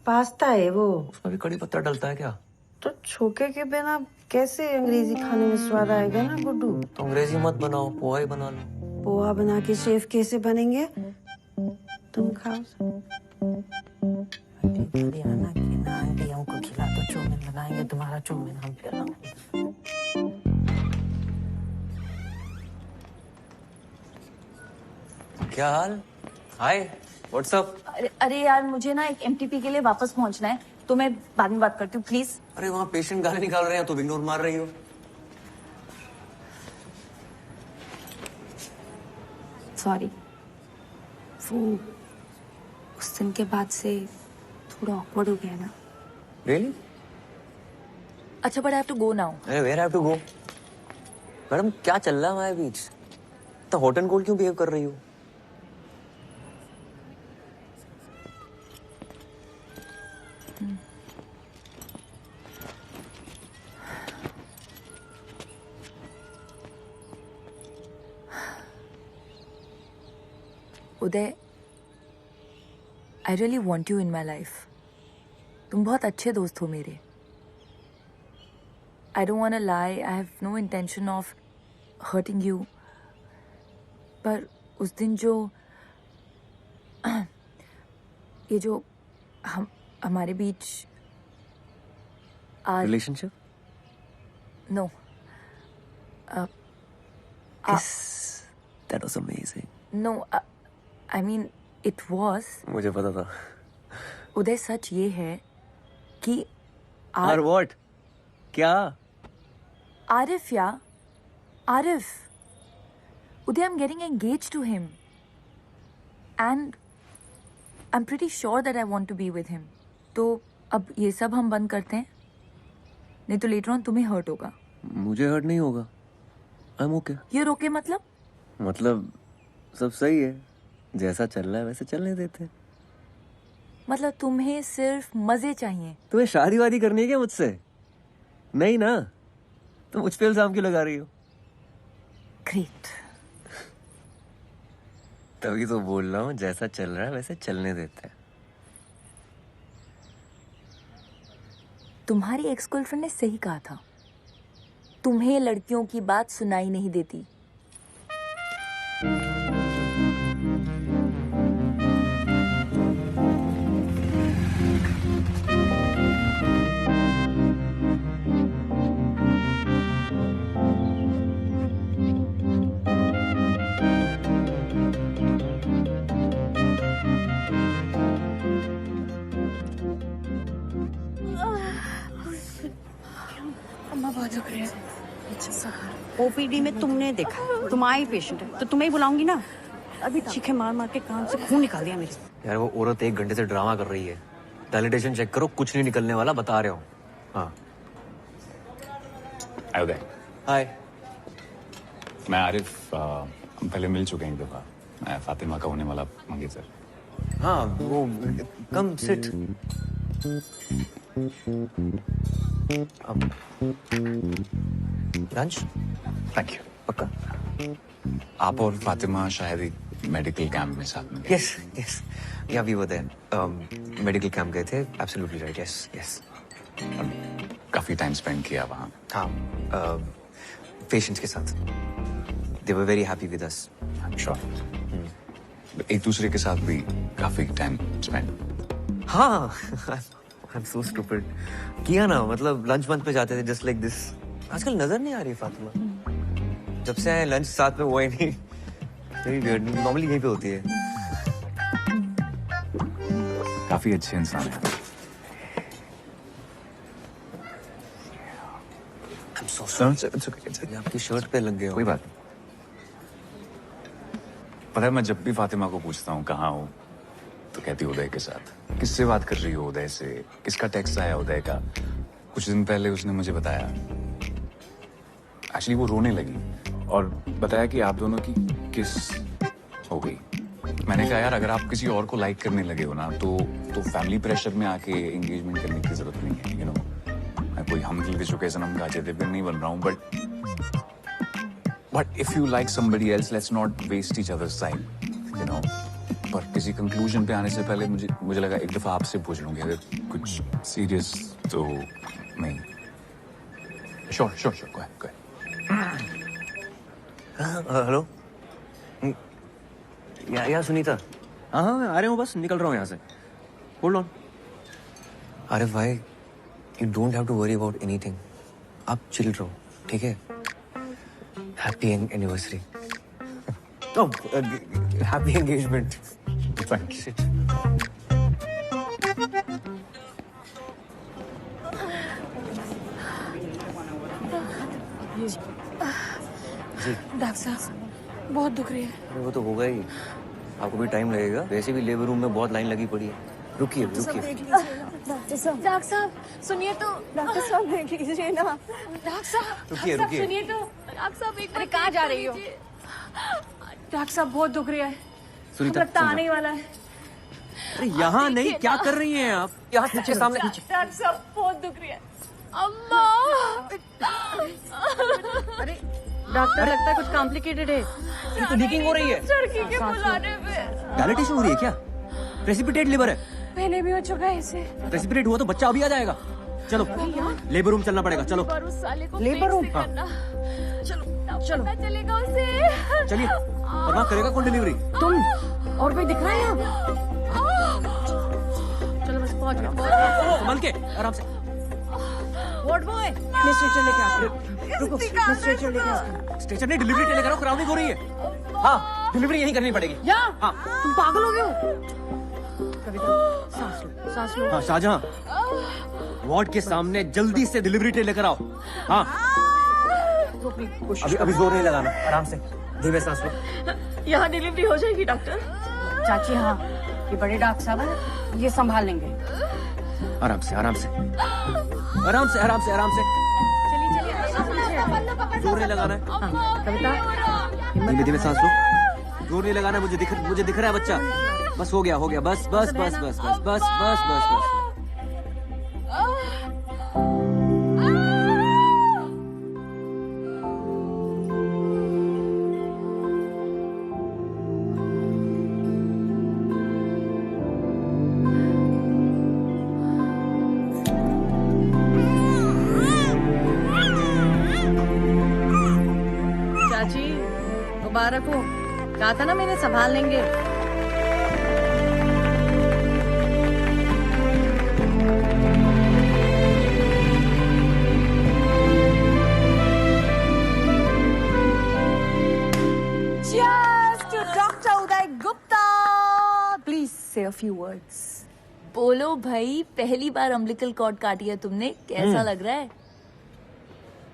पास्ता है वो। उसमें भी कड़ी पत्ता डलता है क्या? तो छोके के बिना कैसे अंग्रेजी खाने में स्वाद आएगा ना गुड्डू। तो अंग्रेजी मत बनाओ, पोहा ही बना लो। पोहा बना के शेफ कैसे बनेंगे, तुम खाओ। आना कि ना आंटी हमको खिला तो चौमिन लगाएंगे, तुम्हारा चौमिन हम खिलाएंगे। क्या हाल? हाय, व्हाट्स अप? अरे यार, मुझे ना एक MTP के लिए वापस पहुंचना है, तो मैं बाद में बात करती हूँ प्लीज। अरे वहाँ पेशेंट गाली निकाल रहे हैं, तो इग्नोर मार रही हो। सॉरी, वो उस दिन के बाद से थोड़ा ऑकवर्ड हो गया ना। Really? अच्छा, but I have to go now. अरे where have to go? Madam क्या चल रहा है हमारे बीच? तो हॉट एंड कोल्ड क्यों बिहेव कर रही हो? Uday, I really want you in my life. तुम बहुत अच्छे दोस्त हो मेरे। I don't want to lie, I have no intention of hurting you. पर उस दिन जो ये जो हमारे बीच relationship? No, Kiss. That was amazing. No, I mean, it was. मुझे पता था। उदय सच ये है कि और what? क्या? Arif, yeah. Arif. Uday, I'm getting engaged to him. And I'm pretty sure that I want to be with him. तो अब ये सब हम बंद करते हैं, नहीं तो later on तुम्हें hurt होगा। मुझे hurt नहीं होगा। I'm okay। You're okay मतलब? मतलब सब सही है, जैसा चल रहा है वैसे चलने देते हैं। मतलब तुम्हें सिर्फ मजे चाहिए। तुम्हें शादी वादी करनी है क्या मुझसे? नहीं ना, तुम मुझ पे इल्जाम क्यों लगा रही हो? Great। तभी तो बोल रहा हूँ, जैसा चल रहा है वैसे चलने देते हैं। तुम्हारी एक्स गर्लफ्रेंड ने सही कहा था, तुम्हें लड़कियों की बात सुनाई नहीं देती। अम्मा बहुत दुख रही है। ओपीडी में तुमने देखा, तुम आई पेशेंट है तो तुम्हें ही बुलाऊंगी ना। अभी चीखे मार मार के कान से खून निकाल दिया मेरे। यार वो औरत 1 घंटे से ड्रामा कर रही है। डायलिटेशन चेक करो, कुछ नहीं निकलने वाला, बता रहा हूँ। हाँ। उदय। हाय। मैं आरिफ, हम पहले मिल चुके हैं एक दफा। मैं फातिमा का होने वाला मंगेतर। हाँ वो come sit. Lunch? Thank you. पक्का? आप और फातिमा शायद एक मेडिकल कैंप में साथ में गए। Yes yes, yeah we were there. Medical camp गए थे। Absolutely right. Yes yes. काफी टाइम स्पेंड किया वहाँ। हाँ, पेशेंट्स के साथ। They were very happy with us. I am sure. एक दूसरे के साथ भी काफी टाइम स्पेंड। हाँ, I'm so stupid। किया ना, मतलब लंच मंच पे जाते थे जस्ट लाइक दिस। आजकल नजर नहीं आ रही फातिमा। जब से आए लंच साथ में हुआ ही नहीं। नॉर्मली यहीं पे होती है। काफी अच्छे इंसान है। I'm so sorry। आपकी शर्ट पे लग गया। कोई बात नहीं। पता है, मैं जब भी फातिमा को पूछता हूँ कहाँ हो, तो कहती उदय के साथ। किससे बात कर रही हो उदय से? किसका टेक्स्ट आया उदय का? कुछ दिन पहले उसने मुझे बताया, एक्चुअली वो रोने लगी और बताया कि आप दोनों की किस हो गई। मैंने कहा यार, अगर आप किसी और को लाइक करने लगे हो ना तो फैमिली प्रेशर में आके एंगेजमेंट करने की जरूरत नहीं है। यू नो, मैं कोई हम दिल विशु के सनम गाजे दे नहीं बन रहा हूँ, but if you like somebody else, let's not waste each others time. You know, पर किसी कंक्लूजन पे आने से पहले मुझे लगा एक दफा आपसे पूछ लूंगी, अगर कुछ सीरियस तो नहीं। Sure sure sure, go ahead. Hello, या सुनीता? हाँ हाँ, आ रहे हूँ, बस निकल रहा हूँ यहाँ से। Hold on. अरे भाई, you don't have to worry about anything. आप चिल रहो, ठीक है? Happy anniversary. Happy engagement. Thank you. जी डॉक्टर साहब, बहुत दुख रही है। अरे वो तो होगा ही, आपको भी टाइम लगेगा। वैसे भी लेबर रूम में बहुत लाइन लगी पड़ी है। रुकिए रुकिए। डॉक्टर साहब सुनिए तो। डॉक्टर साहब देख लीजिए ना। डॉक्टर साहब रुकिए रुकिए। सुनिए तो। डॉक्टर साहब एक बार कहाँ जा रही हो? डॉक्टर साहब बहुत दुख रही है। सुनीता, लगता आने वाला है। अरे यहाँ नहीं, क्या कर रही हैं आप? यहाँ के सामने। डॉक्टर साहब बहुत दुख रही है। अम्मा। अरे डॉक्टर, लगता है कुछ कॉम्प्लिकेटेड है। ये तो लीकिंग हो रही है। लड़की के बुलाने पे डायलिटेशन हो रही है क्या? प्रेसिपिटेट लिवर है। पहले भी हो चुका है इसे। प्रेसिपिटेट हुआ तो बच्चा अभी आ जाएगा। चलो लेबर रूम चलना पड़ेगा। चलो लेबर रूम। चलो चलो चलेगा उसे। चलिए, परवाह करेगा कौन डिलीवरी? तुम और कोई दिख रहा है यहाँ? चलो बस पहुंच गए। संभल के, आराम से। वार्ड बॉय, मैं स्ट्रेचर लेके आता हूँ। रुको, मैं स्ट्रेचर लेके आता हूँ। स्ट्रेचर नहीं, डिलीवरी टेलीग्राफ कराउंडिंग हो रही है। हाँ डिलीवरी यहीं करनी पड़ेगी। यहाँ? हाँ। तुम पागल हो गए हो? कविता, सांस लो, सांस लो। हाँ शाहजहां, वार्ड के सामने जल्दी से डिलीवरी ट्रे लेकर आओ। हाँ। अभी जोर नहीं लगाना, आराम से, धीमे सांस लो। यहाँ डिलीवरी हो जाएगी डॉक्टर? चाची हाँ, ये बड़े डॉक्टर साहब हैं, ये संभाल लेंगे। आराम से, आराम से, आराम से, आराम से, आराम से। जोर नहीं लगाना है। हाँ, कविता, धीमे धीमे सांस लो। जोर नहीं लगाना है, मुझे दिख रहा है बच्चा। बस हो गया, बस बस बस बस बस बस बस बस बस। चाची मुबारक हो, कहा था ना मैंने संभाल लेंगे। Cheers to Dr. Uday Gupta. Please say a few words. बोलो भाई, पहली बार अम्बिलिकल कॉर्ड काटी है तुमने, कैसा लग रहा है?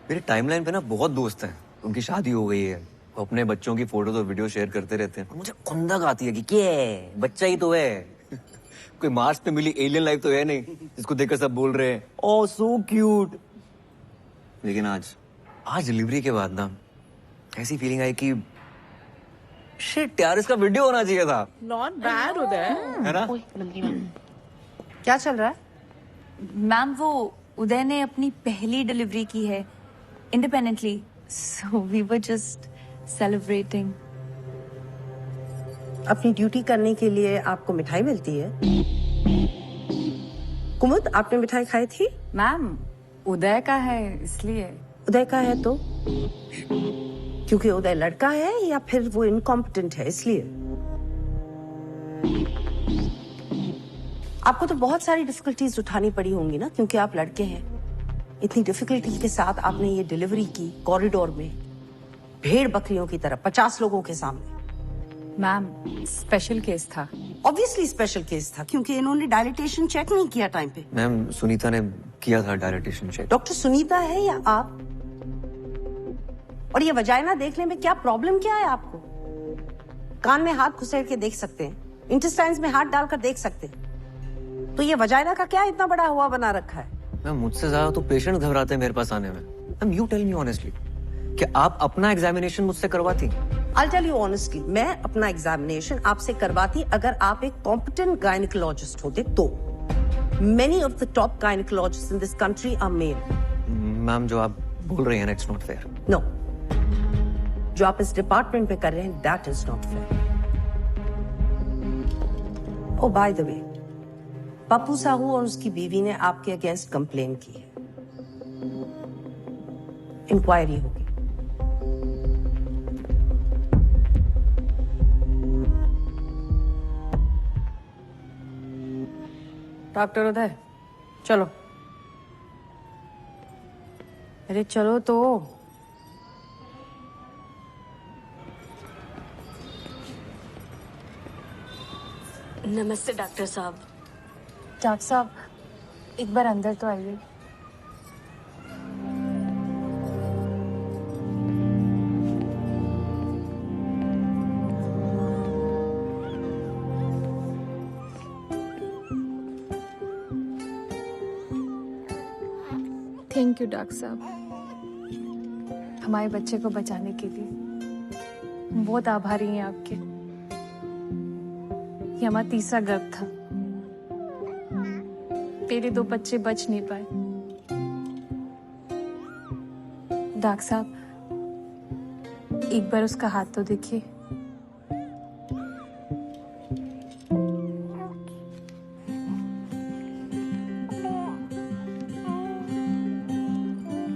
मेरे टाइमलाइन पे ना बहुत दोस्त हैं, उनकी शादी हो गई है, वो अपने बच्चों की फोटोज और वीडियो शेयर करते रहते हैं। मुझे खुंदक आती है कि क्या है, बच्चा ही तो है। कोई मार्स पे मिली एलियन लाइफ तो है नहीं जिसको देखकर सब बोल रहे हैं ओह सो क्यूट। लेकिन आज डिलीवरी के बाद ना ऐसी फीलिंग आई कि शिट यार, इसका वीडियो होना चाहिए था। नॉट बैड उदय, है ना? क्या चल रहा है? मैम वो उदय ने अपनी पहली डिलीवरी की है independently, so we were just celebrating. अपनी ड्यूटी करने के लिए आपको मिठाई मिलती है। कुमुद, आपने मिठाई खाई थी? मैम उदय का है इसलिए। उदय का है तो क्योंकि उदय लड़का है या फिर वो इनकॉम्पिटेंट है इसलिए? आपको तो बहुत सारी डिफिकल्टीज उठानी पड़ी होंगी ना, क्योंकि आप लड़के हैं। इतनी डिफिकल्टी के साथ आपने ये डिलीवरी की कॉरिडोर में, भेड़ बकरियों की तरह 50 लोगों के सामने। मैम स्पेशल केस था। ऑब्वियसली स्पेशल केस था, क्योंकि इन्होंने डायलिटेशन चेक नहीं किया टाइम पे। मैम सुनीता ने किया था डायलिटेशन चेक। डॉक्टर सुनीता है या आप? और ये वजाइना देखने में क्या प्रॉब्लम क्या है आपको? कान में हाथ घुसेड़ के देख सकते हैं, इंटेस्टाइन्स में हाथ डालकर देख सकते हैं, तो ये वजाइना का क्या इतना बड़ा हुआ बना रखा है? मैम मुझसे ज्यादा तो पेशेंट घबराते हैं मेरे पास आने में। Ma'am you tell me honestly, कि आप अपना एग्जामिनेशन मुझसे करवाती? I'll tell you honestly, मैं अपना एग्जामिनेशन आपसे करवाती अगर आप एक कॉम्पिटेंट गायनिकोलॉजिस्ट होते तो। Many of the top gynecologists in this country are male. Ma'am जो आप बोल रही हैं, it's not fair. No. जो आप इस डिपार्टमेंट में कर रहे हैं, that is not fair. Oh, by the way, Pappu Sahu और उसकी बीवी ने आपके अगेंस्ट कंप्लेन की है। इंक्वायरी होगी। डॉक्टर उदय चलो। अरे चलो तो। नमस्ते डॉक्टर साहब। डॉक्टर साहब एक बार अंदर तो आइए। थैंक यू डॉक्टर साहब, हमारे बच्चे को बचाने के लिए। हम बहुत आभारी हैं आपके। ये हमारा तीसरा गर्भ था, पहले 2 बच्चे बच नहीं पाए। डॉक्टर साहब एक बार उसका हाथ तो देखिए।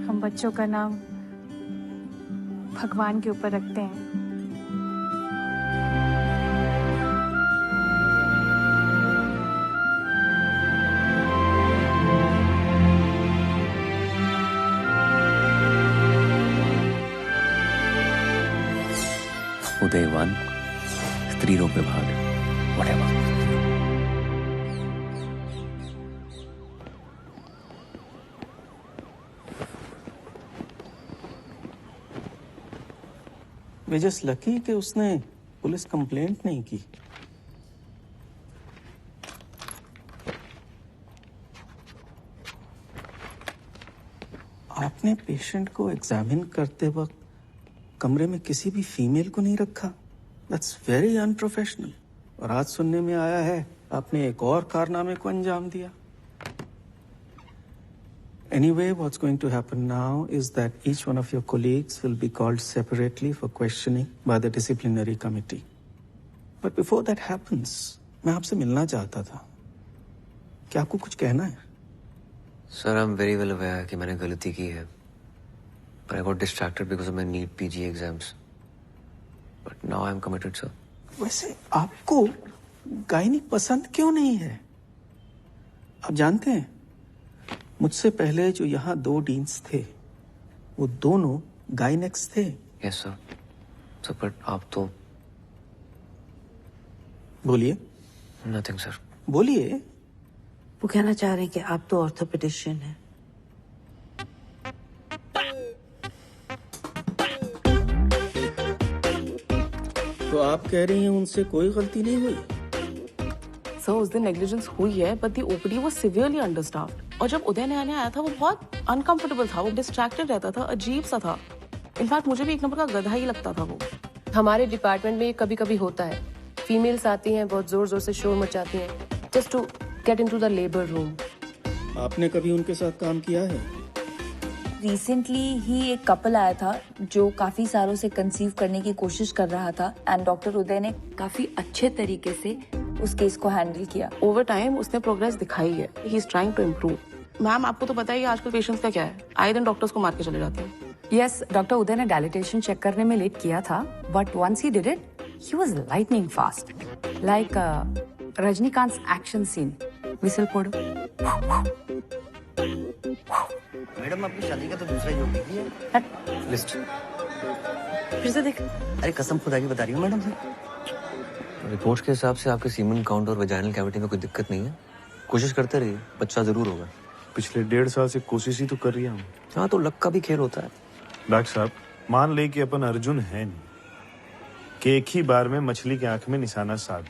हम बच्चों का नाम भगवान के ऊपर रखते हैं। उदय 1, स्त्रीरोग विभाग, whatever. वे जस्ट लकी कि उसने पुलिस कंप्लेंट नहीं की। आपने पेशेंट को एग्जामिन करते वक्त कमरे में किसी भी फीमेल को नहीं रखा। That's very unprofessional. और आज सुनने में आया है आपने एक और कारनामे को अंजाम दिया। Anyway, what's going to happen now is that each one of your colleagues will be called separately for questioning by the disciplinary committee. But before that happens, मैं आपसे मिलना चाहता था। क्या आपको कुछ कहना है? Sir, I'm very well aware कि मैंने गलती की है. But I got distracted because of my NEET PG exams. But now I'm committed, sir. वैसे आपको गायनिक पसंद क्यों नहीं है? आप जानते हैं मुझसे पहले जो यहाँ 2 डीन्स थे वो दोनों गायनेक्स थे। Yes, sir. So, but आप तो बोलिए। Nothing, sir. बोलिए। वो कहना चाह रहे हैं कि आप तो ऑर्थोपेडिशियन हैं। तो आप कह रही हैं उनसे कोई गलती नहीं हुई? सर उस दिन नेग्लिजेंस हुई है, but the OPD was severely understaffed. और जब उदय नया आया था वो बहुत अनकंफर्टेबल था, वो डिस्ट्रैक्टेड रहता था, अजीब सा था। इनफैक्ट मुझे भी एक नंबर का गधा ही लगता था वो। हमारे डिपार्टमेंट में ये कभी कभी होता है। फीमेल्स आती हैं, बहुत जोर जोर से शोर मचाती हैं, just to get into the labour room. आपने कभी उनके साथ काम किया है? रिसेंटली ही एक कपल आया था जो काफी सालों से कंसीव करने की कोशिश कर रहा था एंड डॉक्टर उदय ने काफी अच्छे तरीके से उस केस को हैंडल किया। ओवर टाइम उसने प्रोग्रेस दिखाई है। He is trying to improve. Ma'am आपको तो पता ही है आजकल पेशेंट्स का क्या है, आए दिन डॉक्टर्स को मार के चले जाते हैं। यस, डॉक्टर उदय ने डायलिटेशन चेक करने में लेट किया था, but once he did it he was lightning fast, like Rajinikanth action scene. Whistle पड़ो। मैडम आपकी शादी का तो दूसरा योग लिखी है। लिस्ट फिर से देख। अरे कसम खुदा की बता रही हूँ मैडम से। रिपोर्ट के हिसाब से आपके सीमन काउंट और वजाइनल कैविटी में कोई दिक्कत नहीं है। कोशिश करते रहिए, बच्चा जरूर होगा। पिछले 1.5 साल से कोशिश ही तो कर रही हूँ। हाँ, तो लक का भी खेल होता है। डॉक्टर साहब मान ले कि अपन अर्जुन है नहीं कि एक ही बार में मछली की आंख में निशाना साध,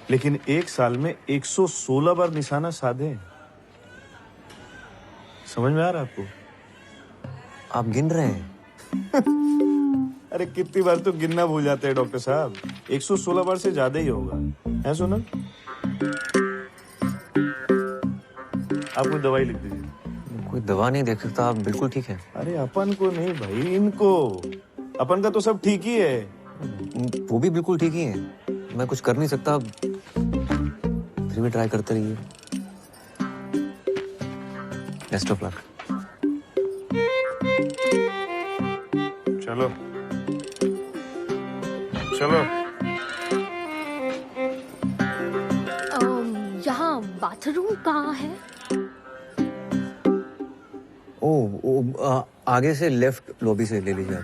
लेकिन 1 साल में 116 बार निशाना साधे। समझ में आ रहा आपको? आप गिन रहे हैं? अरे कितनी बार तो गिनना भूल जाते हैं डॉक्टर साहब। 116 बार से ज्यादा ही होगा। है सोनल? आप कोई दवाई लिख दीजिए। कोई दवा नहीं देख सकता, आप बिल्कुल ठीक है। अरे अपन को नहीं भाई, इनको। अपन का तो सब ठीक ही है। वो भी बिल्कुल ठीक ही है। मैं कुछ कर नहीं सकता, फिर भी ट्राई करते रहिए। Best of luck. चलो चलो। यहाँ बाथरूम कहाँ है? आगे से लेफ्ट लॉबी से ले लीजिए आप।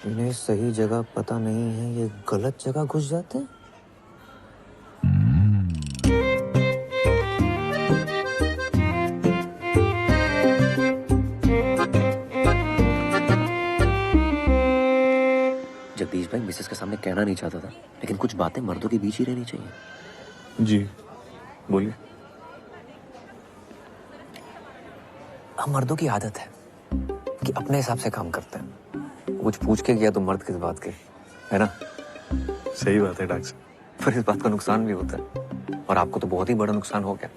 इन्हें सही जगह पता नहीं है, ये गलत जगह घुस जाते हैं। जगदीश भाई मिसेस के सामने कहना नहीं चाहता था, लेकिन कुछ बातें मर्दों के बीच ही रहनी चाहिए। जी बोलिए। हम मर्दों की आदत है कि अपने हिसाब से काम करते हैं। कुछ पूछ के किया तो मर्द किस बात के, है ना? सही बात है डॉक्टर साहब। पर इस बात का नुकसान भी होता है, और आपको तो बहुत ही बड़ा नुकसान हो गया।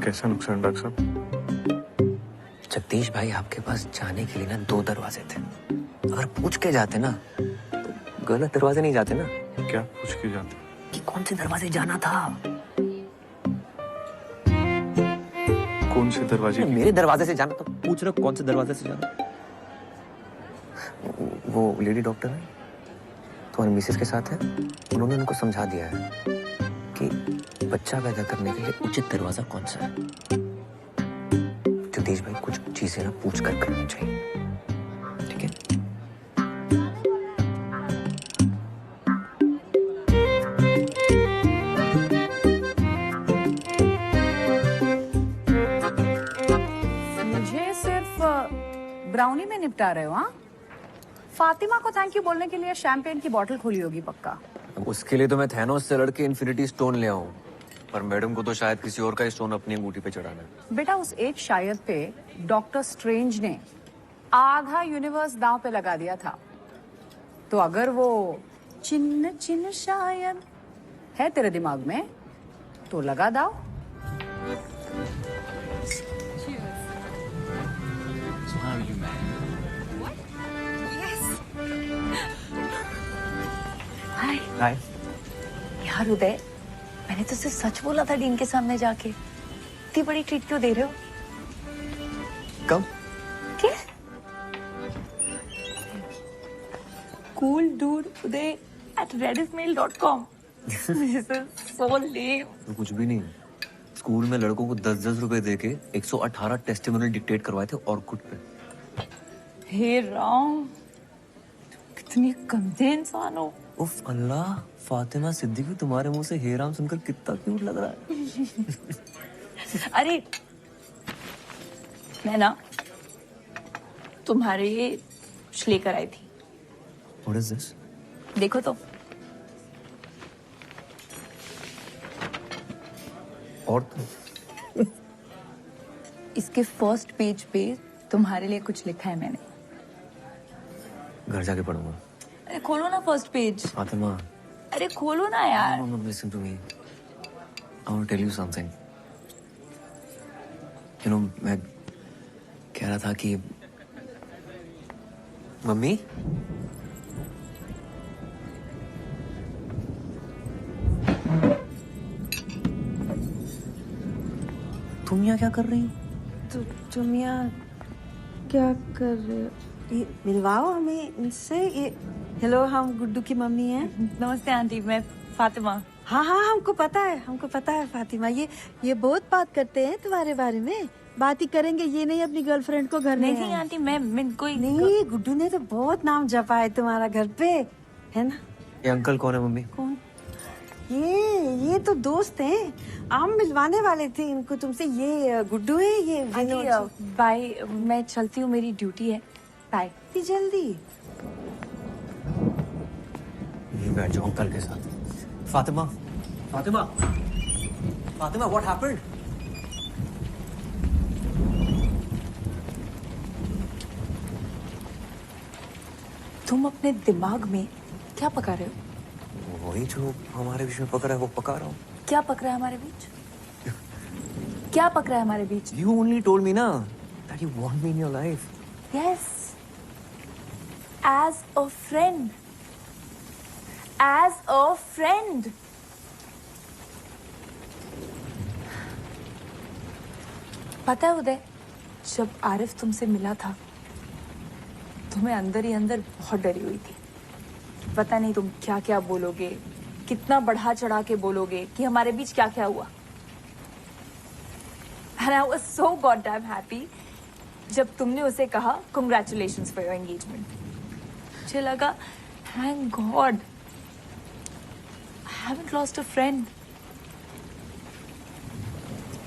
कैसा नुकसान डॉक्टर साहब? जगदीश भाई आपके पास जाने के लिए ना 2 दरवाजे थे। अगर पूछ के जाते ना तो गलत दरवाजे नहीं जाते ना। क्या पूछ के जाते? कि कौन से दरवाजे जाना था। कौन से दरवाजे? मेरे दरवाजे से जाना, तो पूछ रहे कौन से दरवाजे से जाना। वो लेडी डॉक्टर है तो मिसेस के साथ है, उन्होंने उनको समझा दिया है कि बच्चा पैदा करने के लिए उचित दरवाजा कौन सा है? जगदीश भाई, कुछ चीजें ना पूछ कर करनी चाहिए, ठीक है? मुझे सिर्फ ब्राउनी में निपटा रहे हो? हाँ, फातिमा को थैंक यू बोलने के लिए शैंपेन की बोतल खोली होगी पक्का। उसके लिए तो मैं थैनोस से लड़के इन्फिनिटी स्टोन ले आऊं, पर मैडम को तो शायद किसी और का स्टोन अपनी अंगूठी पे चढ़ाना है। बेटा, उस एक शायद पे डॉक्टर स्ट्रेंज ने आधा यूनिवर्स दांव पे लगा दिया था, तो अगर वो चिन्ह चिन्ह शायद है तेरे दिमाग में तो लगा दाव। हाय हाय। यार उदय, मैंने तुझसे सच बोला था डीन के सामने जाके। इतनी बड़ी ट्रीट क्यों दे रहे हो? कब? क्या? Cool dude Uday at rediffmail.com. This is so lame. तो कुछ भी नहीं, स्कूल में लड़कों को 10-10 रुपए देके 118 टेस्टिमोनियल डिक्टेट करवाए थे ऑर्कुट पे। हे राम, कितनी गंदे इंसान हो। उफ अल्लाह, फातिमा सिद्दीकी तुम्हारे मुंह से हे राम सुनकर कितना क्यूट लग रहा है। अरे मैं ना तुम्हारे लिए कुछ लेकर आई थी। What is this? देखो तो। और इसके फर्स्ट पेज पे तुम्हारे लिए कुछ लिखा है मैंने। घर जाके पढ़ूंगा। अरे खोलो ना फर्स्ट पेज। फातिमा, अरे खोलो ना यार। no, listen to me. I want to tell you something. You know, मैं कह रहा था कि मम्मी, तुम यहाँ क्या कर रही हो? तुम यहाँ क्या कर रहे हो? ये मिलवाओ हमें इनसे। ये हेलो, हम गुड्डू की मम्मी हैं। नमस्ते आंटी, मैं फातिमा। हाँ हाँ, हमको पता है फातिमा। ये बहुत बात करते हैं तुम्हारे बारे में। बात ही करेंगे, ये नहीं अपनी गर्लफ्रेंड को घर में। नहीं आंटी, मैं कोई नहीं, गुड्डू ने तो बहुत नाम जपा है तुम्हारा घर पे, है ना? ये अंकल कौन है मम्मी? कौन? ये तो दोस्त हैं। हम मिलवाने वाले थे इनको तुमसे। ये गुड्डू है, ये बाय, मैं चलती हूँ, मेरी ड्यूटी है। बाय। जल्दी ये बैठ जाओ अंकल के साथ। Fatima, Fatima, Fatima, what happened? तुम अपने दिमाग में क्या पका रहे हो? वही जो हमारे बीच में पक रहा है वो पका रहा हूँ। क्या पक रहा है हमारे बीच? क्या पक रहा है हमारे बीच? You only told me ना that you want me in your life. Yes. As a friend. As a friend. पता है उदय, जब आरिफ तुमसे मिला था तो मैं अंदर ही अंदर बहुत डरी हुई थी। पता नहीं तुम क्या क्या बोलोगे, कितना बढ़ा चढ़ा के बोलोगे कि हमारे बीच क्या क्या हुआ। And I was so goddamn happy जब तुमने उसे कहा congratulations for your engagement. मुझे लगा thank God I haven't lost a friend.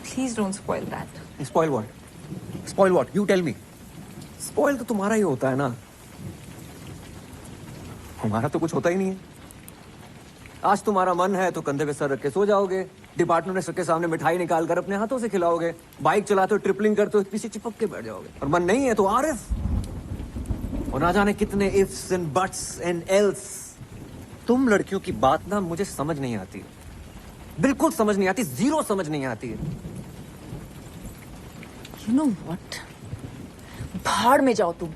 Please don't spoil that. Spoil what? Spoil what? You tell me. Spoil तो तुम्हारा ही होता है ना, हमारा तो कुछ होता ही नहीं है। आज तुम्हारा मन है तो कंधे पे सर रख के सो जाओगे, डिपार्टमेंट के सामने मिठाई निकाल कर अपने हाथों से खिलाओगे, बाइक चलाते हो, ट्रिपलिंग करते हो, पीछे चिपक के बैठ जाओगे। और मन नहीं है तो आरिफ, और ना जाने कितने ifs and buts and else. तुम लड़कियों की बात ना मुझे समझ नहीं आती, बिल्कुल समझ नहीं आती, जीरो समझ नहीं आती है। You know what? भाड़ में जाओ तुम।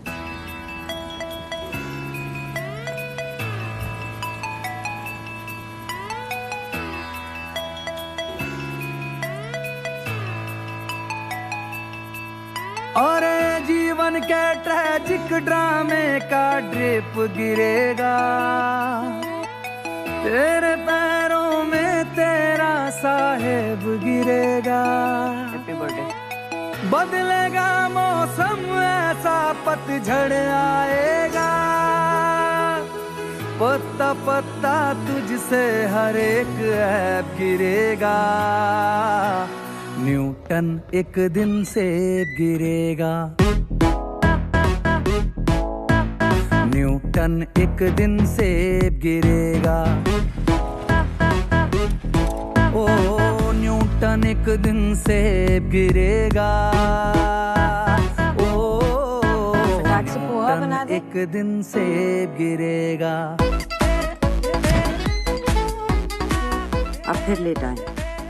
और जीवन के ट्रैजिक ड्रामे का ड्रिप गिरेगा, तेरे पैरों में तेरा साहेब गिरेगा, बदलेगा मौसम ऐसा पतझड़ आएगा, पत्ता पत्ता तुझसे हर एक ऐब गिरेगा, न्यूटन एक दिन से गिरेगा, न्यूटन एक दिन से गिरेगा, ओ न्यूटन एक दिन से गिरेगा, ओ न्यूटन एक दिन से गिरेगा। अब फिर लेट आए।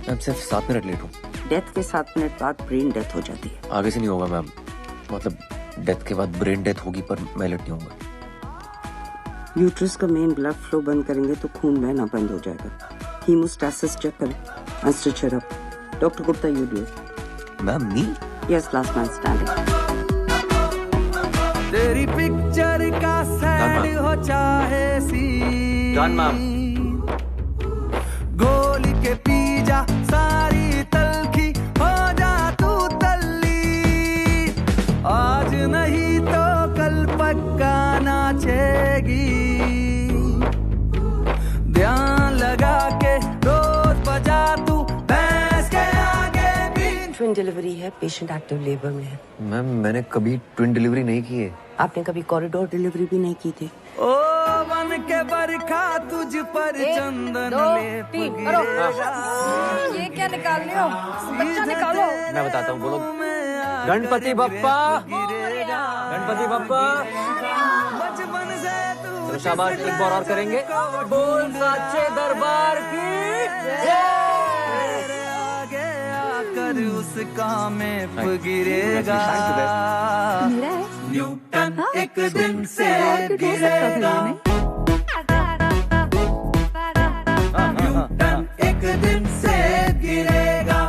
मैम सिर्फ 7 मिनट लेट हूँ। डेथ के 7 मिनट बाद ब्रेन डेथ हो जाती है। आगे से नहीं होगा मैम, मतलब डेथ के बाद ब्रेन डेथ होगी पर मैं लेट नहीं होऊंगा। यूट्रस का मेन ब्लड फ्लो बंद करेंगे तो खून बहना बंद हो जाएगा। हीमोस्टैसिस चेक करें and stitch it up. Dr. Gupta, you do it. Ma'am knee? Yes, last man standing. तेरी पिक्चर का सैड हो चाहे सी, डन मैम। गोली के पी जा सारी तलखी हो जा तू तल्ली, आज नहीं तो कल पक्का नाचेगी, ध्यान लगा के रोज बजा तू भैंस के आगे भी। ट्विन डिलीवरी है, पेशेंट एक्टिव लेबर में है। मैम मैंने कभी ट्विन डिलीवरी नहीं की है। आपने कभी कॉरिडोर डिलीवरी भी नहीं की थी? ओ बन के बरखा तुझ पर चंदन लेप गिरेगा। ये क्या निकाल रहे हो? बच्चा निकालो। मैं बताता हूँ, बोलो गणपति बप्पा, गणपति बप्पा। बचपन से चलो शाबाश, एक बार और करेंगे। बोल साचे दरबार की आगे आकर उसका में गिरेगा, न्यूटन एक दिन से गिरेगा, न्यूटन एक दिन से गिरेगा,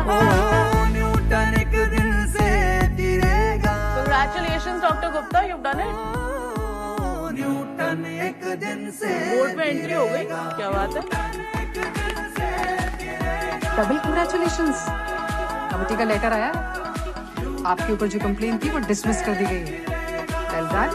ओ न्यूटन एक दिन से गिरेगा। Congratulations, Dr. Gupta, you've done it. Newton एक दिन से बोर्ड में एंट्री हो गई, क्या बात है? Double congratulations. कमेटी का लेटर आया, आपके ऊपर जो कंप्लेन थी वो डिसमिस कर दी गई है। Well done.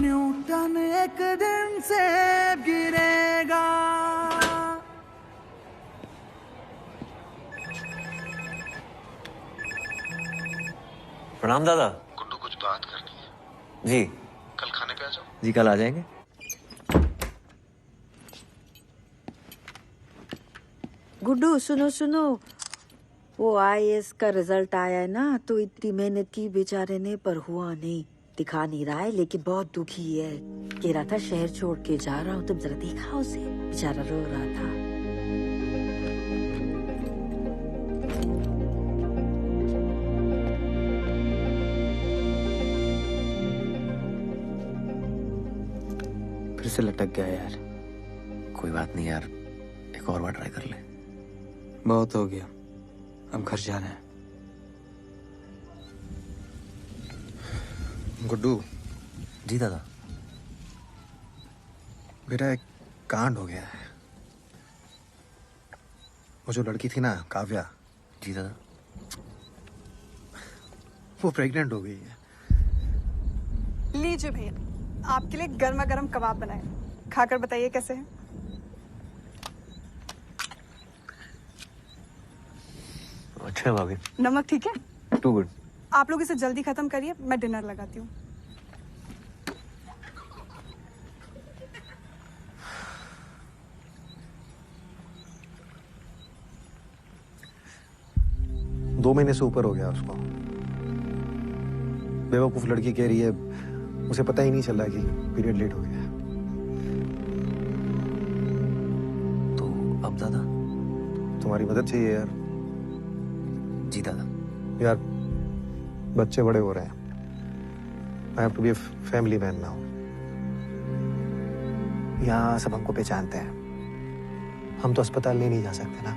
न्यूटन एक दिन से गिरेगा। प्रणाम दादा। गुड्डू कुछ बात करनी है। जी कल खाने पे आ जाओ। जी कल आ जाएंगे। गुड्डू सुनो सुनो, वो IAS का रिजल्ट आया है ना, तो इतनी मेहनत की बेचारे ने पर हुआ नहीं। दिखा नहीं रहा है लेकिन बहुत दुखी है। कह रहा था शहर छोड़ के जा रहा हूँ, तुम जरा देखा उसे, बेचारा रो रहा था। फिर से लटक गया यार। कोई बात नहीं यार, एक और बार ट्राई कर ले। बहुत हो गया, अब घर जाना है। गुड्डू। जी दादा। बेटा एक कांड हो गया है। वो जो लड़की थी ना, काव्या। जी दादा। वो प्रेग्नेंट हो गई है। लीजिए भैया, आपके लिए गर्मा गर्म कबाब बनाए, खाकर बताइए कैसे है। अच्छा है भाभी। नमक ठीक है? Too good. आप लोग इसे जल्दी खत्म करिए, मैं डिनर लगाती हूँ। दो महीने से ऊपर हो गया उसको। बेवकूफ लड़की कह रही है उसे पता ही नहीं चल रहा कि पीरियड लेट हो गया। तो अब दादा तुम्हारी मदद चाहिए यार। जी दादा। यार बच्चे बड़े हो रहे हैं। I have to be a family man now. यहाँ सब हमको पहचानते हैं, हम तो अस्पताल नहीं जा सकते ना,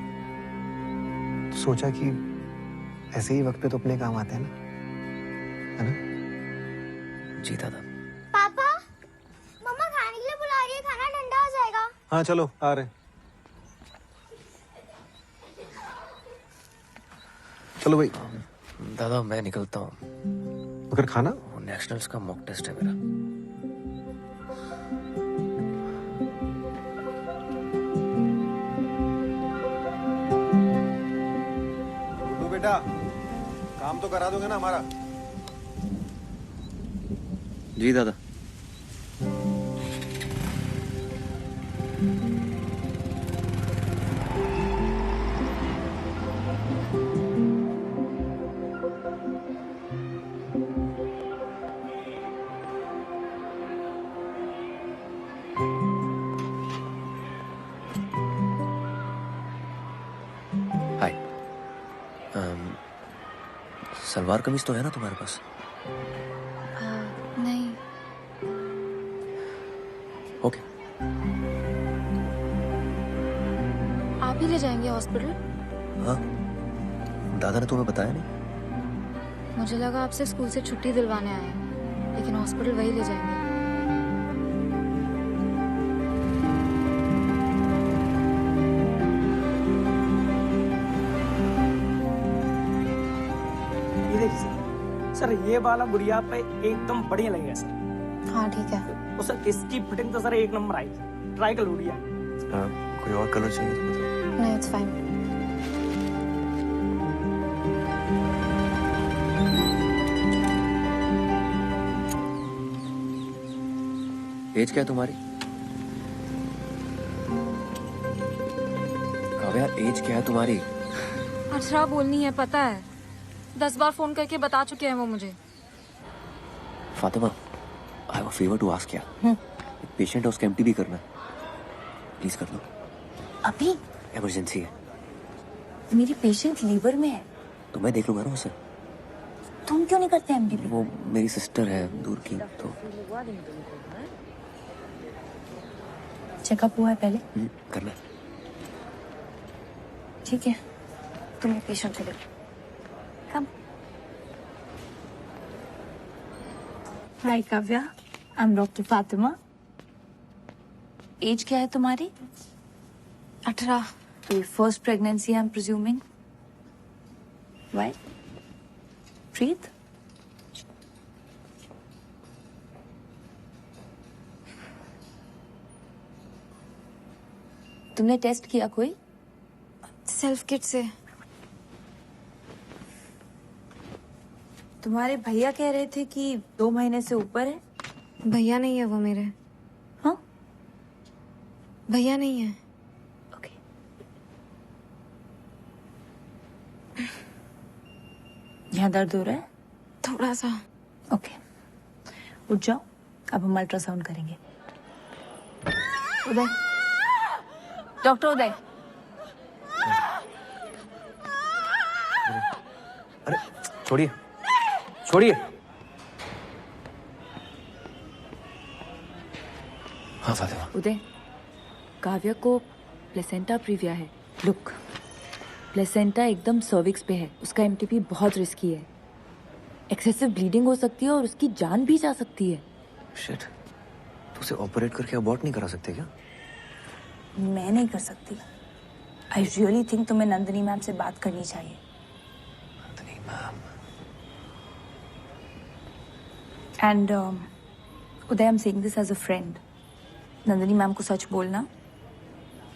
तो सोचा कि ऐसे ही वक्त पे तो अपने काम आते हैं ना, है ना? जी दादा। पापा, मम्मा खाने के लिए बुला रही है, खाना ठंडा हो जाएगा। हाँ चलो आ रहे हैं। चलो भाई। दादा मैं निकलता हूँ। मगर खाना? नेशनल्स का मॉक टेस्ट है मेरा। तो बेटा काम तो करा दोगे ना हमारा? जी दादा। सलवार कमीज तो है ना तुम्हारे पास? नहीं। ओके। आप ही ले जाएंगे हॉस्पिटल? हाँ, दादा ने तुम्हें बताया नहीं? मुझे लगा आपसे स्कूल से छुट्टी दिलवाने आए हैं, लेकिन हॉस्पिटल वही ले जाएंगे। सर ये वाला गुड़िया पे एकदम बढ़िया लगेगा सर। हाँ ठीक है। तो सर इसकी फिटिंग तो सर एक नंबर आई, ट्राई कर गुड़िया। कोई और कलर चाहिए तो बताओ। नहीं, इट्स फाइन। एज क्या है तुम्हारी? काव्या एज क्या है तुम्हारी? 18 बोलनी है, पता है। 10 बार फोन करके बता चुके हैं वो मुझे। Fatima, I have a favour to ask यार। एक पेशेंट है, उसका एमटीबी करना है, प्लीज कर लो। अभी? इमरजेंसी है। मेरी पेशेंट लीवर में है। तो मैं देख लूंगा ना उसे। तुम क्यों नहीं करते एमटीबी? वो मेरी सिस्टर है दूर की, तो चेकअप हुआ है पहले? करना है। ठीक है, तुम्हें पेशेंट को देखो। Come. Hi Kavya, I'm Dr. Fatima. Age क्या है तुम्हारी? 18। तो first pregnancy I am presuming. Why? Breathe. तुमने टेस्ट किया कोई? सेल्फ किट से। तुम्हारे भैया कह रहे थे कि 2 महीने से ऊपर है। भैया नहीं है वो मेरे। हाँ? भैया नहीं है। ओके। यहाँ दर्द हो रहा है? थोड़ा सा। ओके, उठ जाओ, अब हम अल्ट्रासाउंड करेंगे। उदय, डॉक्टर उदय। अरे छोड़िए छोड़िए। हाँ फातिमा। उदय, काव्या को प्लेसेंटा प्रीविया है। लुक, प्लेसेंटा एकदम सर्विक्स पे है, उसका एमटीपी बहुत रिस्की है। एक्सेसिव ब्लीडिंग हो सकती है और उसकी जान भी जा सकती है। शिट, तो उसे ऑपरेट करके अबॉर्ट नहीं करा सकते क्या? मैं नहीं कर सकती। आई रियली थिंक तुम्हें नंदिनी मैम से बात करनी चाहिए। Nandini ma'am. And Uday, I am saying this as a friend. Nandini ma'am को सच बोलना,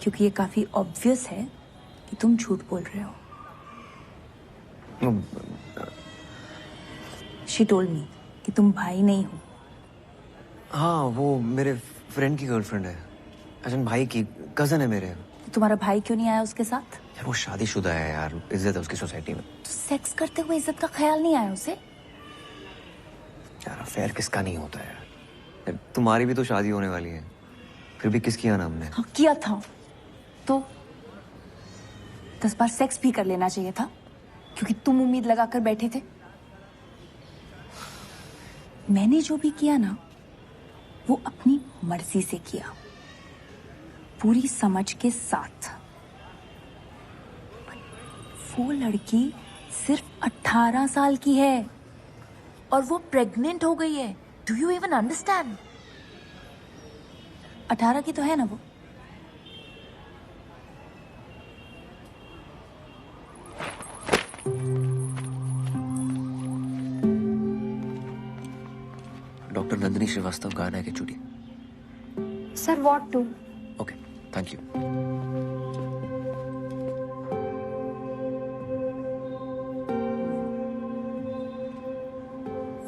क्योंकि ये काफी ऑब्वियस है कि तुम झूठ बोल रहे हो। शी टोल्ड मी कि तुम भाई नहीं हो। हाँ, वो मेरे फ्रेंड की गर्लफ्रेंड है। अजन भाई की कजन है मेरे। तो तुम्हारा भाई क्यों नहीं आया उसके साथ? यार वो शादीशुदा है यार, इज्जत है उसकी सोसाइटी में। तो सेक्स करते हुए इज्जत का ख्याल नहीं आया उसे? यार अफेयर किसका नहीं होता है यार। तुम्हारी भी तो शादी होने वाली है, फिर भी किस किया ना हमने? हाँ, किया था तो 10 बार सेक्स भी कर लेना चाहिए था, क्योंकि तुम उम्मीद लगाकर बैठे थे। मैंने जो भी किया ना, वो अपनी मर्जी से किया। पूरी समझ के साथ। वो लड़की सिर्फ 18 साल की है और वो प्रेग्नेंट हो गई है। Do you even understand? 18 की तो है ना वो। डॉक्टर नंदिनी श्रीवास्तव गाना के चुड़ी। Sir what to? Okay, thank you.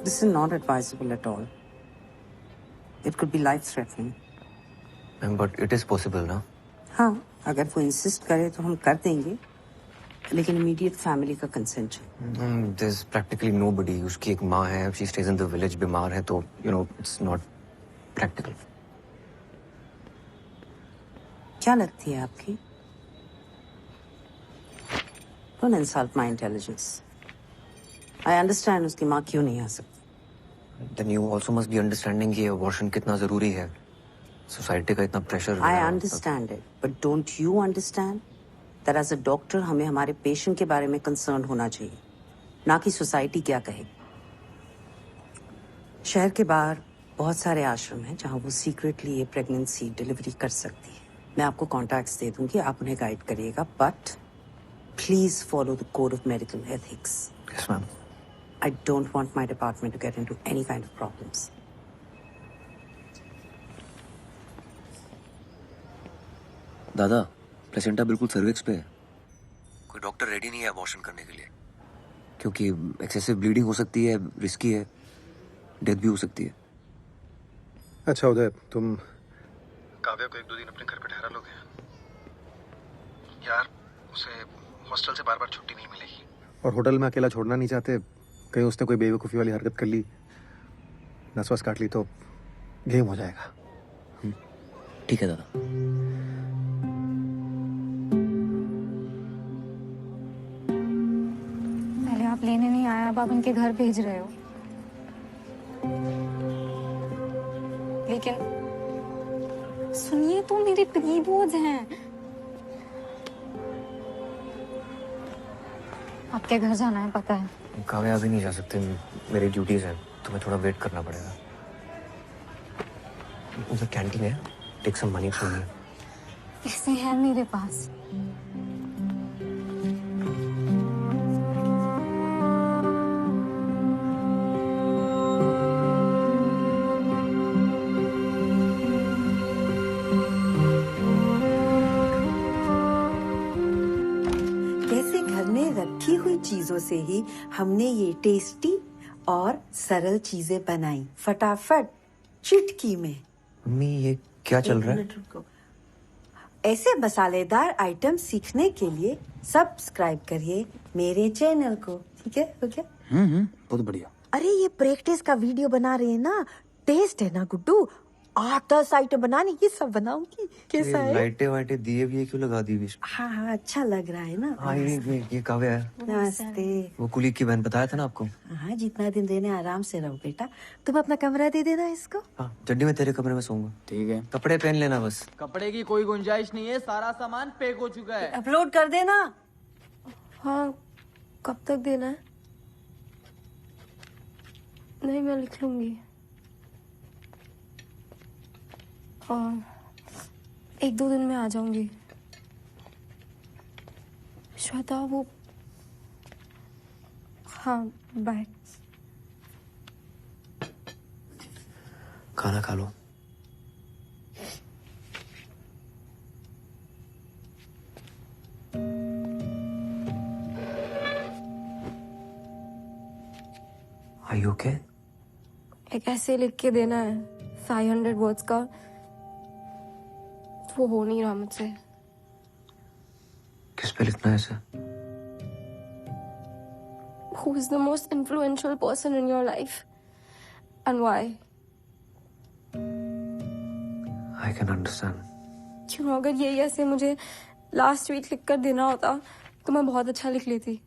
This is not advisable at all. It could be life-threatening. Ma'am but it is possible ना? हाँ, अगर वो इंसिस्ट करे तो हम कर देंगे, लेकिन इमीडिएट फैमिली का कंसेंट चाहिए। There is practically nobody. उसकी एक माँ है, she stays in the village, बीमार है, तो you know it's not practical. क्या लगती है आपकी? Don't insult my intelligence. I understand उसकी माँ क्यों नहीं आ सकती। Then you also must be understanding कि abortion कितना जरूरी है। सोसाइटी का इतना pressure. I understand it, but don't you understand that as a doctor हमें हमारे पेशेंट के बारे में कंसर्न होना चाहिए, ना कि सोसाइटी क्या कहे। शहर के बाहर बहुत सारे आश्रम हैं जहाँ वो सीक्रेटली ये प्रेगनेंसी डिलीवरी कर सकती है। मैं आपको कॉन्टैक्ट्स दे दूंगी, आप उन्हें गाइड करिएगा, but please follow the code of medical ethics. Yes ma'am. I don't want my department to get into any kind of problems. दादा, प्लेसेंटा बिल्कुल सर्विक्स पे है। कोई डॉक्टर रेडी नहीं है अबॉर्शन करने के लिए, क्योंकि एक्सेसिव ब्लीडिंग हो सकती है, रिस्की है, डेथ भी हो सकती है। अच्छा उदय, तुम काव्या को 1-2 दिन अपने घर पे ठहरा लोगे? यार, उसे हॉस्टल से बार-बार छुट्टी नहीं मिलेगी, और होटल में अकेला छोड़ना नहीं चाहते। कहीं उसने कोई बेवकूफ़ी वाली हरकत कर ली, नस वस काट ली तो गेम हो जाएगा। ठीक है दादा। पहले आप लेने नहीं आया, अब आप उनके घर भेज रहे हो। लेकिन सुनिए तो, मेरे प्री-बोर्ड्स हैं। आपके घर जाना है पता है। काव्या अभी नहीं जा सकते, मेरी ड्यूटीज है, तुम्हें थोड़ा वेट करना पड़ेगा। उधर कैंटीन है, take some money from me. पैसे हैं मेरे पास। कैसे घर में रखी हुई चीजों से ही हमने ये टेस्टी और सरल चीजें बनाई, फटाफट चुटकी में। मम्मी ये क्या चल रहा है? ऐसे मसालेदार आइटम सीखने के लिए सब्सक्राइब करिए मेरे चैनल को, ठीक है? हो गया? बहुत बढ़िया। अरे ये प्रैक्टिस का वीडियो बना रहे हैं ना, टेस्ट है ना गुड्डू, 8-10 आइटम बनानी, ये सब बनाऊंगी। कैसा है? लाइटें वाइटें दिए भी क्यों लगा दी बीच? हाँ, अच्छा लग रहा है ना। हाँ, ये काव्या है। नमस्ते। वो कुलीग की बहन, बताया था ना आपको। हाँ, जितना दिन देने आराम से रहो बेटा। तुम अपना कमरा दे देना इसको। हाँ, जड्डी में तेरे कमरे में सोऊंगा। ठीक है। कपड़े पहन लेना बस। कपड़े की कोई गुंजाइश नहीं है, सारा सामान पैक हो चुका है। अपलोड कर देना। हाँ, कब तक देना है? नहीं, मैं लिख लूंगी। और 1-2 दिन में आ जाऊंगी। श्वेता वो, हाँ बाय। खाना खा लो। Are you okay? एक ऐसे लिख के देना है 500 वर्ड्स का, वो हो नहीं रहा मुझसे। किस पे लिखना है इसे? Who is the most influential person in your life and why? I can understand. क्यों, अगर यही ऐसे मुझे लास्ट वीक लिख कर देना होता तो मैं बहुत अच्छा लिख लेती।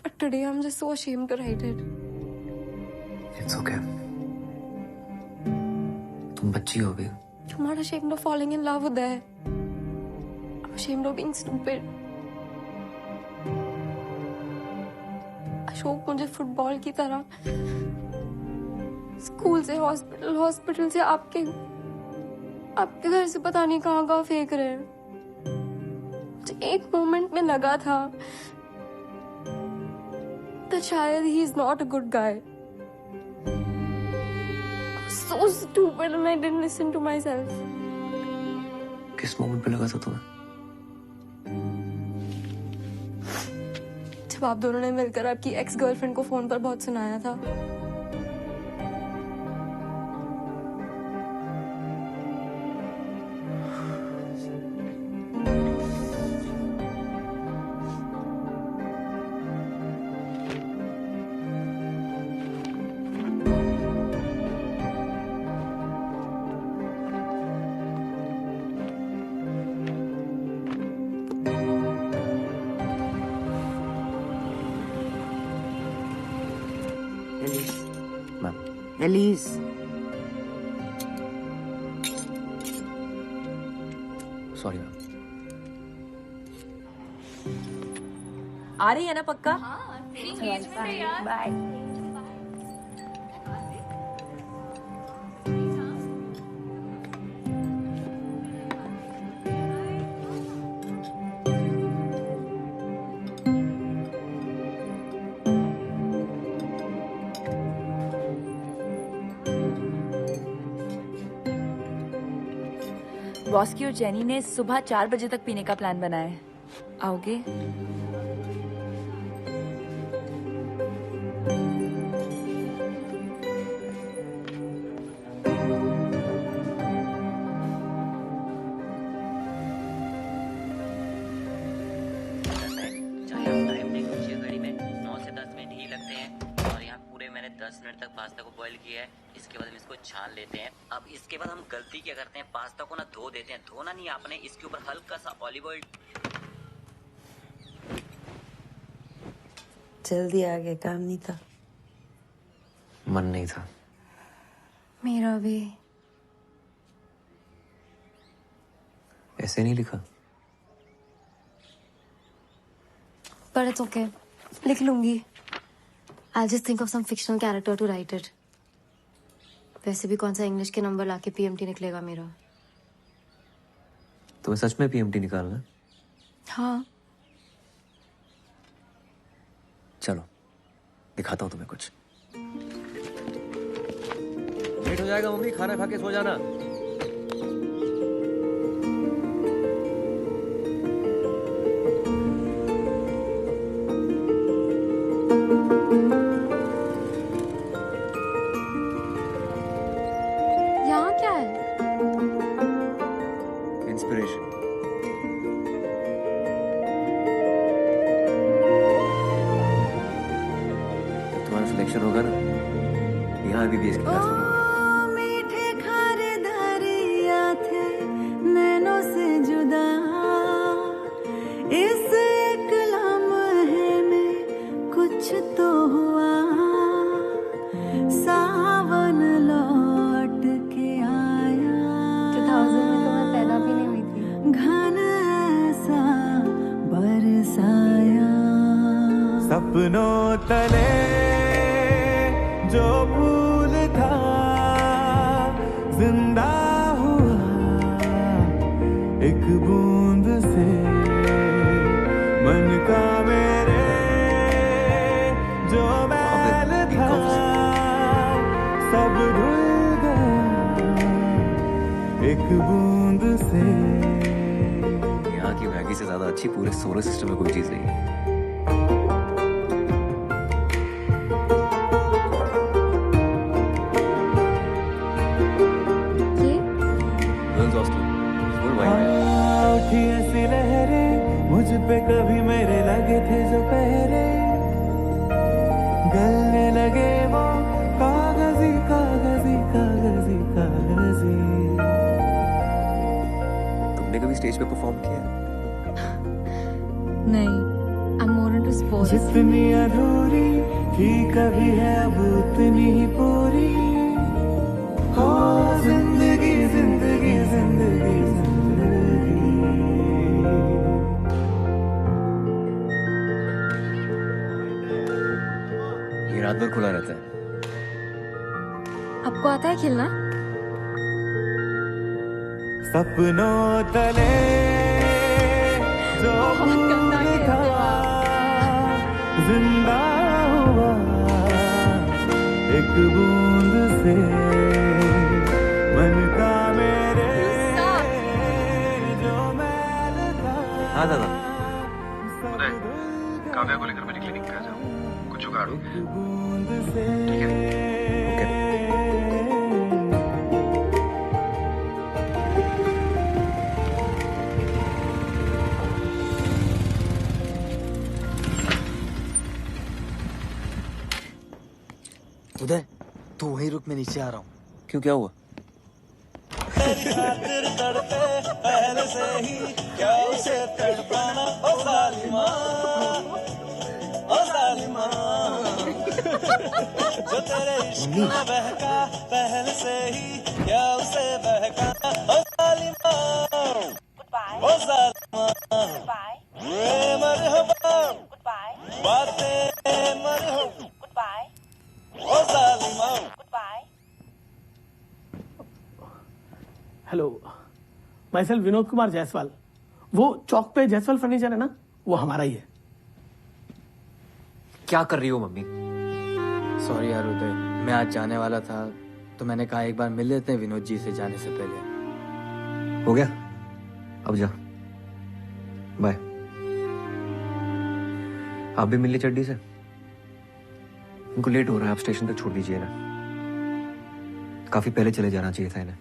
But today I'm just so ashamed to write it. It's okay. तुम बच्ची हो भी, I'm not ashamed of falling in love with her. I'm ashamed of being stupid. Ashok मुझे फुटबॉल की तरह स्कूल से हॉस्पिटल, हॉस्पिटल से आपके घर से पता नहीं कहाँ फेंक रहे हैं। एक मोमेंट में लगा था तो शायद he is not a good guy. So stupid and I didn't listen to myself. किस मोमेंट पे लगा था तुम्हें? जब आप दोनों ने मिलकर आपकी एक्स गर्लफ्रेंड को फोन पर बहुत सुनाया था। Alice, sorry ma'am. आ रही है ना पक्का? बाय। बॉस की और जेनी ने सुबह 4 बजे तक पीने का प्लान बनाया है। आओगे? घड़ी में 9 से 10 मिनट ही लगते हैं और यहाँ पूरे मैंने 10 मिनट तक पास्ता को बॉईल किया है। इसके बाद हम इसको छान लेते हैं। अब इसके बाद हम गलती क्या करते हैं, पास्ता को ना धो देते हैं। धोना नहीं आपने, इसके ऊपर हल्का सा ऑलिव ऑयल। जल्दी आ गए, काम नहीं था। मन नहीं था। मेरा भी। ऐसे नहीं लिखा। But it's okay. लिख लूंगी। I'll just think of some fictional character to write it. वैसे भी कौन सा इंग्लिश के नंबर लाके PMT निकलेगा मेरा। तुम्हें सच में PMT निकालना है? हाँ। चलो दिखाता हूँ तुम्हें कुछ। लेट हो जाएगा मम्मी, खाना खा के सो जाना। यहाँ क्या है? इंस्पिरेशन। तुम्हारा सिलेक्शन होगा ना, यहाँ BBS की क्लास में। मीठे खारे दरिया थे नैनों से जुदा, इस एक लम्हे में कुछ तो हुआ। सावन लौट के आया, 2000 में तो मैं पैदा भी नहीं हुई थी। घन ऐसा बरसाया। सपनों तले जो फूल था जिंदा हुआ एक बूंद से। मन का मेरे जो मैल था सब धुल गया एक बूंद से। यहाँ की मैगी से ज्यादा अच्छी पूरे सोलर सिस्टम में कोई चीज नहीं है। उठी ऐसी लहरें मुझ पे कभी मेरे लगे थे जो पहरे। गलने लगे वो कागजी कागजी कागजी कागजी। तुमने कभी स्टेज पे परफॉर्म किया है? नहीं, I'm more into sports. जितनी अधूरी थी कभी है अब उतनी ही पूरी। हो जिंदगी जिंदगी रात भर खुला रहता है। आपको आता है खेलना? सपनों तले जो फूल था जिंदा हुआ एक बूंद से मन का मेरे जो मैल था। हाँ दादा। उदय, काव्या को लेकर मेरी क्लिनिक पे आ जाओ, कुछ जुगाड़ हो गया। ठीक है? उदय, तू वहीं रुक, मैं नीचे आ रहा हूँ। क्यों, क्या हुआ? पहले से ही क्या उसे तड़पाना, ओ जालिमा, ओ जालिमा। जो तेरे इश्क में बहका पहले से ही क्या उसे बहका, ओ जालिमा, ओ जालिमा। मरहबा बातें मरहबा, ओ जालिमा। Hello, myself Vinod Kumar Jaiswal. वो चौक पे जायसवाल फर्नीचर है ना, वो हमारा ही है। क्या कर रही हो मम्मी? सॉरी यार उदय, मैं आज जाने वाला था तो मैंने कहा एक बार मिल लेते हैं विनोद जी से जाने से पहले। हो गया, अब जा, बाय। आप भी मिल ली चड्डी से? उनको लेट हो रहा है, आप स्टेशन तक छोड़ दीजिए ना। काफी पहले चले जाना चाहिए था इन्हें।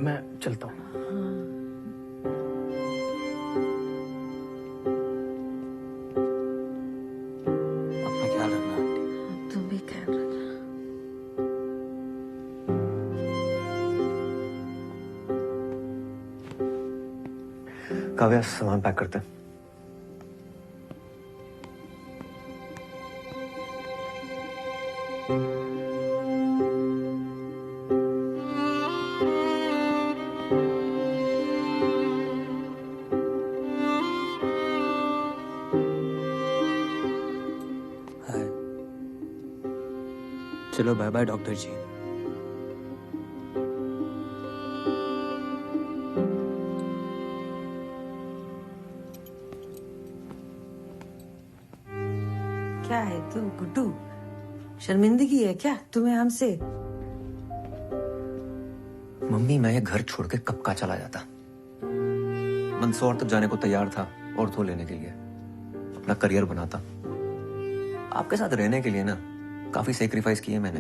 मैं चलता हूँ। अपना ख्याल रखना आंटी। तुम भी ख्याल रखना। काव्या, सामान पैक करते हैं। चलो बाय बाय डॉक्टर जी। क्या है तू गुड्डू, शर्मिंदगी है क्या तुम्हें हमसे? मम्मी, मैं ये घर छोड़ के कब का चला जाता। मंदसौर तक जाने को तैयार था ऑर्थो लेने के लिए, अपना करियर बनाता। आपके साथ रहने के लिए ना काफी सेक्रीफाइस किए मैंने।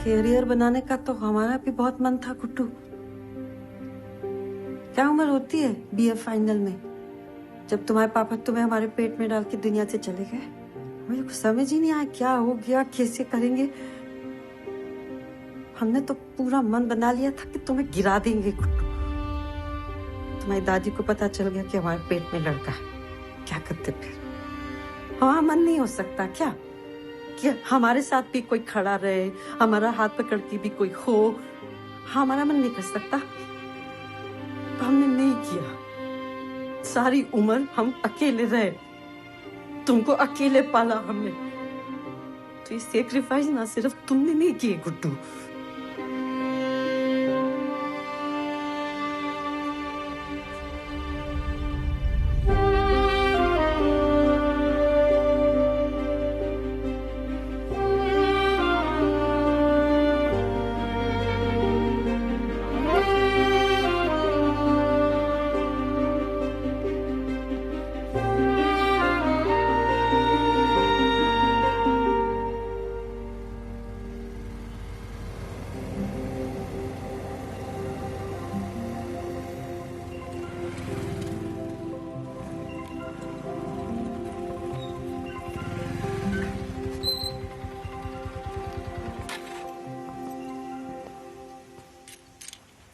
करियर बनाने का तो हमारा भी बहुत मन था गुड्डू। क्या उम्र होती है बीए फाइनल में, जब तुम्हारे पापा तुम्हें हमारे पेट में डाल के दुनिया से चले गए? मुझे कुछ समझ ही नहीं आया क्या हो गया, कैसे करेंगे। हमने तो पूरा मन बना लिया था कि तुम्हें गिरा देंगे गुड्डू। तुम्हारी दादी को पता चल गया कि हमारे पेट में लड़का है, क्या करते फिर? हमारा मन नहीं हो सकता क्या कि हमारे साथ भी कोई खड़ा रहे, हमारा हाथ पकड़ के भी कोई हो? हमारा मन नहीं कर सकता। हमने नहीं किया। सारी उम्र हम अकेले रहे, तुमको अकेले पाला हमने। तो ये सेक्रीफाइस ना सिर्फ तुमने नहीं किए गुड्डू।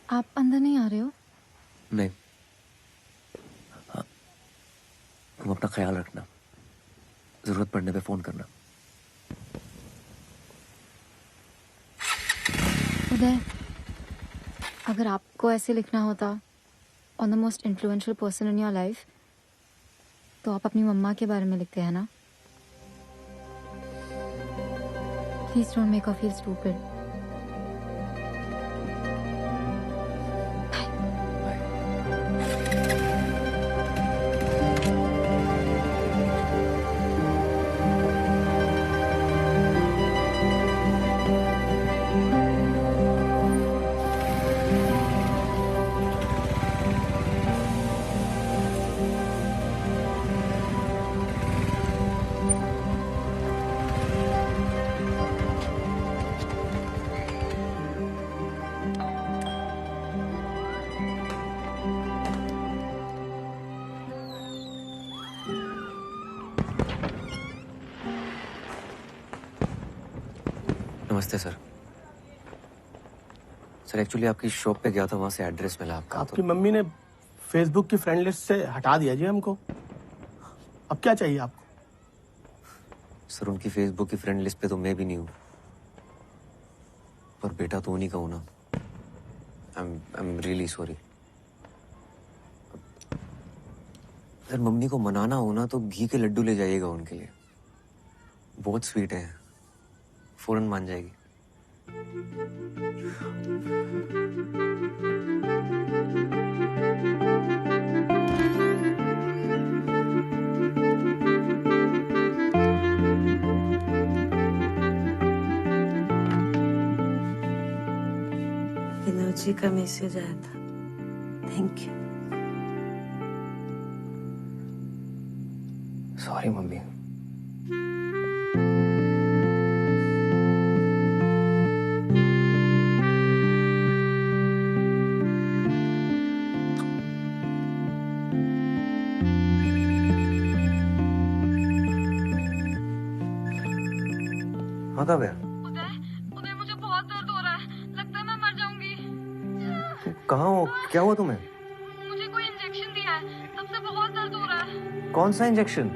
आप अंदर नहीं आ रहे हो? नहीं। हाँ, तुम अपना ख्याल रखना, जरूरत पड़ने पे फोन करना। उदय, अगर आपको ऐसे लिखना होता on the most influential person in your life, तो आप अपनी मम्मा के बारे में लिखते हैं ना? Please don't make her feel stupid. नमस्ते सर। सर एक्चुअली आपकी शॉप पे गया था, वहां से एड्रेस मिला आपका। आपकी मम्मी ने फेसबुक की फ्रेंड लिस्ट से हटा दिया जी हमको। अब क्या चाहिए आपको? सर उनकी फेसबुक की फ्रेंड लिस्ट पे तो मैं भी नहीं हूँ, पर बेटा तो उन्हीं का हूं ना। I am really sorry. Sir mummy को मनाना हो ना तो घी के लड्डू ले जाइएगा उनके लिए, बहुत स्वीट है, फौरन मान जाएगी। विनोद जी का मैसेज आया था, थैंक यू। Sorry mummy. कहाँ गया? उदय मुझे बहुत दर्द हो रहा है, लगता है मैं मर जाऊंगी। कहाँ हो? क्या हुआ तुम्हें? मुझे कोई इंजेक्शन दिया है, तब से बहुत दर्द हो रहा है। कौन सा इंजेक्शन?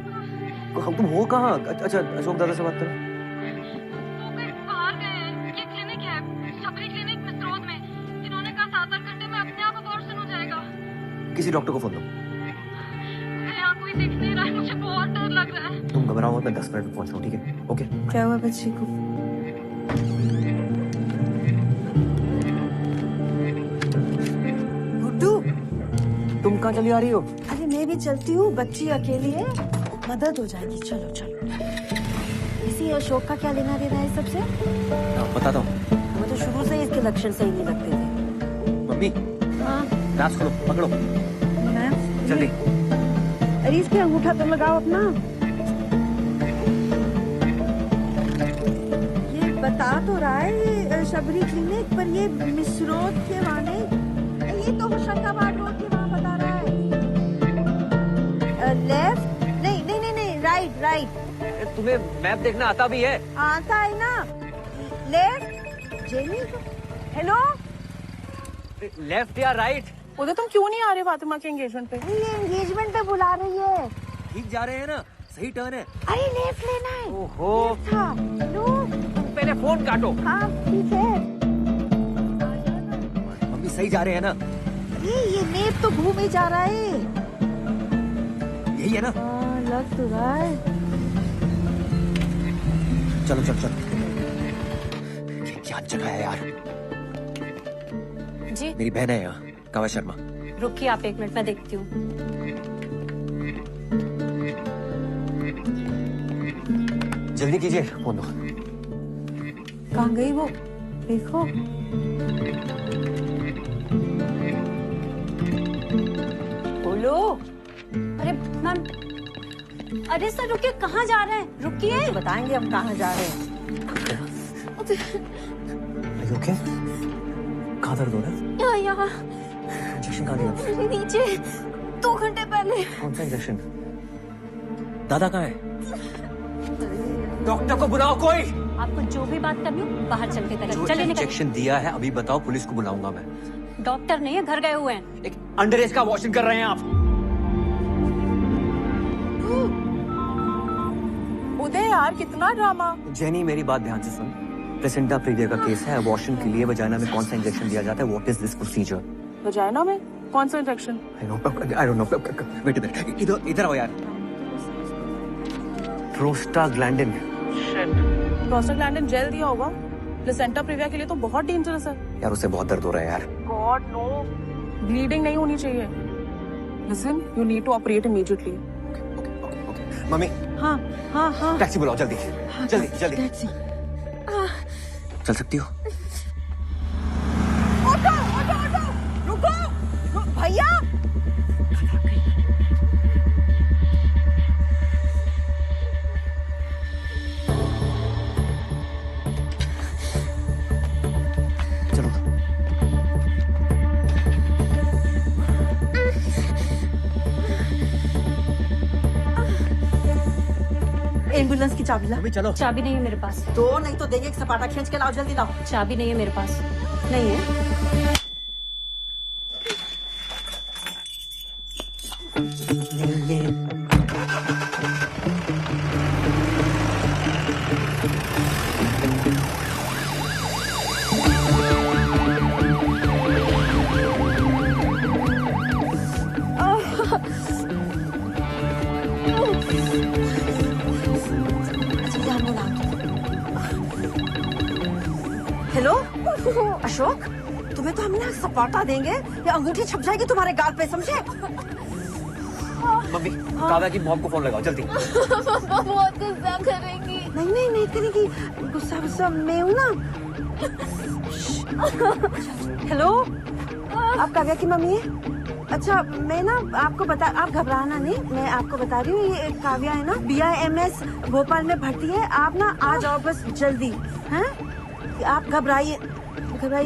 तुम हो कहाँ? अच्छा अशोक दादा से बात करो। वो कहीं बाहर गए हैं। ये क्लिनिक है, शबरी क्लिनिक मिसरोद में। इन्होंने कहा 7-8 घंटे में अपने आप अबॉर्शन हो जाएगा। किसी डॉक्टर को फोन दो। यहाँ कोई दिख नहीं रहा है, मुझे बहुत डर लग रहा है। तुम घबराओ मत, मैं 10 मिनट में पहुंचता हूँ, ठीक है? ओके। क्या हुआ बच्ची को? गुड्डू, तुम कहाँ चली आ रही हो? अरे मैं भी चलती हूँ, बच्ची अकेली है, मदद हो जाएगी। चलो चलो। इसी अशोक का क्या लेना देना है सबसे? बताता हूँ। मुझे शुरू से इसके लक्षण सही नहीं लगते थे। मम्मी हाँ ग्लास खोलो, पकड़ो जल्दी। अरे इस पे अंगूठा तो लगाओ अपना। ये बता तो रहा है ये शबरी क्लिनिक, पर ये मिसरोद के वहाँ नहीं, ये तो होशंगाबाद रोड के वहाँ बता रहा है। लेफ्ट नहीं नहीं नहीं नहीं, राइट राइट। तुम्हें मैप देखना आता भी है? आता है ना। Left jenny. हेलो लेफ्ट या राइट? उधर तुम क्यों नहीं आ रहे फातिमा के एंगेजमेंट पे? ये एंगेजमेंट पे बुला रही है। ठीक जा रहे हैं ना? सही टर्न है। अरे लेफ्ट लेना है। ओहो हेलो तुम पहले फोन काटो। हाँ ठीक है। मम्मी सही जा रहे हैं ना? ये नेप तो घूमे जा रहा है। यही है ना? हाँ लग तो रहा है। चलो चलो चलो। क्या जगह है यार। जी मेरी बहन है यहाँ, काव्या शर्मा। रुकिए आप 1 मिनट में देखती हूँ। जल्दी कीजिए, फोन दो। कहाँ गई वो? देखो बोलो। अरे मैम, अरे सर रुकिए, कहाँ जा रहे हैं? रुकिए तो बताएंगे हम कहाँ जा रहे हैं। ओके कहाँ दर्द हो रहा है? यहाँ इंजेक्शन कहाँ दिया? नीचे 2 घंटे पहले। कौन सा इंजेक्शन? दादा कहाँ है? डॉक्टर को बुलाओ कोई। आपको जो भी बात करनी हो बाहर चल के करें। जो चलिए निकलिए। इंजेक्शन दिया है अभी बताओ, पुलिस को बुलाऊंगा मैं। डॉक्टर नहीं है, घर गए हुए हैं। एक अंडर एज का वॉशिंग कर रहे हैं आप। उदय यार कितना ड्रामा। जेनी मेरी बात ध्यान से सुन। प्लेसेंटा प्रीविया का केस है। अबॉर्शन के लिए वजाइना में कौन सा इंजेक्शन दिया जाता है? What is this procedure? Vagina में कौन सा injection? I don't know. Wait a minute, इधर आओ यार। प्रोस्टाग्लैंडिन। प्रोस्टाग्लैंडिन जेल दिया होगा। प्लेसेंटा प्रीविया के लिए तो बहुत डेंजरस है। यार उससे बहुत दर्द हो रहा है यार। गॉड नो, ब्लीडिंग नहीं होनी चाहिए। Listen, you need to operate immediately. Mummy. हाँ हाँ हाँ। टैक्सी बुलाओ जल्दी। हाँ, जल्दी जल्दी। टैक्सी। चल सकती हो? ऑटो ऑटो ऑटो, रुको भैया। एम्बुलेंस की चाबी ला। चलो। चाबी नहीं है मेरे पास। दो नहीं तो देंगे, एक सपाटा खींच के लाओ, जल्दी लाओ। चाबी नहीं है मेरे पास। नहीं है। हेलो अशोक, तुम्हें तो हम ना सपाटा देंगे या अंगूठी छप जाएगी तुम्हारे गाल पे, समझे? मम्मी, काव्या की मॉम को फोन लगाओ जल्दी। पापा बहुत गुस्सा करेंगी। नहीं नहीं नहीं करेगी, गुस्सा गुस्सा मैं हूँ ना। हेलो, आप काव्या की मम्मी है? अच्छा, मैं ना आपको आप घबराना नहीं, मैं आपको बता रही हूँ, ये काव्या है ना, BIMS भोपाल में भर्ती है। आप ना आ जाओ बस जल्दी, हैं? आप घबराइए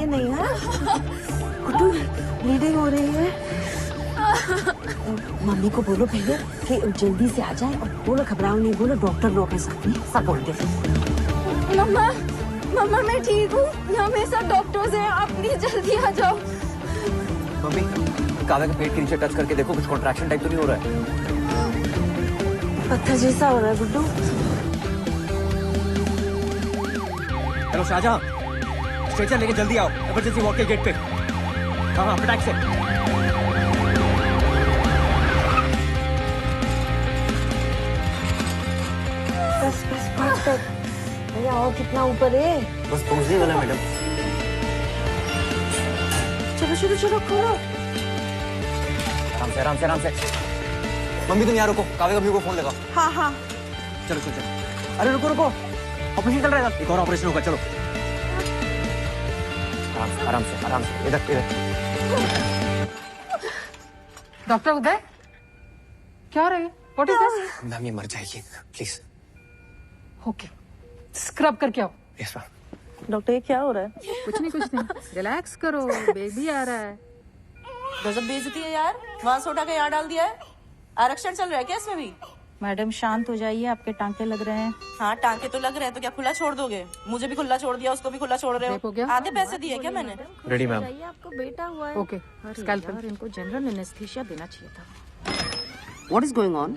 नहीं है। गुड्डू, ब्लीडिंग हो रही है। मम्मी को बोलो भैया कि जल्दी से आ जाए, और बोलो घबराओ नहीं, बोलो डॉक्टर लोग हैं साथ में, सब बोलते हैं। मम्मा मैं ठीक हूँ, यहाँ मेरे साथ डॉक्टर्स हैं, आप प्लीज जल्दी आ जाओ। मम्मी, काव्या के पेट के नीचे टच करके देखो, कुछ कॉन्ट्रैक्शन टाइप तो नहीं हो रहा है? पत्थर जैसा हो रहा है गुड्डू। हेलो शाहजहां, स्ट्रेचर लेके जल्दी आओ, इमरजेंसी वार्ड के गेट पे। हाँ फटाक से। बस भैया, और कितना ऊपर है? बस पहुंचने वाला मैडम। चलो खोलो। आराम से। मम्मी तुम यहाँ रुको, काव्या का व्यू को फोन लगाओ। हाँ। चलो। अरे रुको, ऑपरेशन चल रहा है, एक और ऑपरेशन होगा, चलो। आराम से, इधर। डॉक्टर उदय, क्या हो रहा है? What is this? मैम ये मर जाएगी, प्लीज। ओके, स्क्रब करके आओ। Yes ma'am. डॉक्टर, ये क्या हो रहा है? कुछ नहीं, रिलैक्स करो, बेबी आ रहा है। गजब बेइज्जती है यार, वहां से उठा के यहाँ डाल दिया है। आरक्षण चल रहा है क्या इसमें भी? मैडम शांत हो जाइए, आपके टांके लग रहे हैं। हाँ टांके तो लग रहे हैं, तो क्या खुला छोड़ दोगे? मुझे भी खुला छोड़ दिया, उसको भी खुला छोड़ रहे हो। आधे पैसे दिए क्या मैंने? Ready ma'am. आपको बेटा हुआ है। ओके, यार, इनको जनरल एनेस्थीसिया देना चाहिए था। What is going on?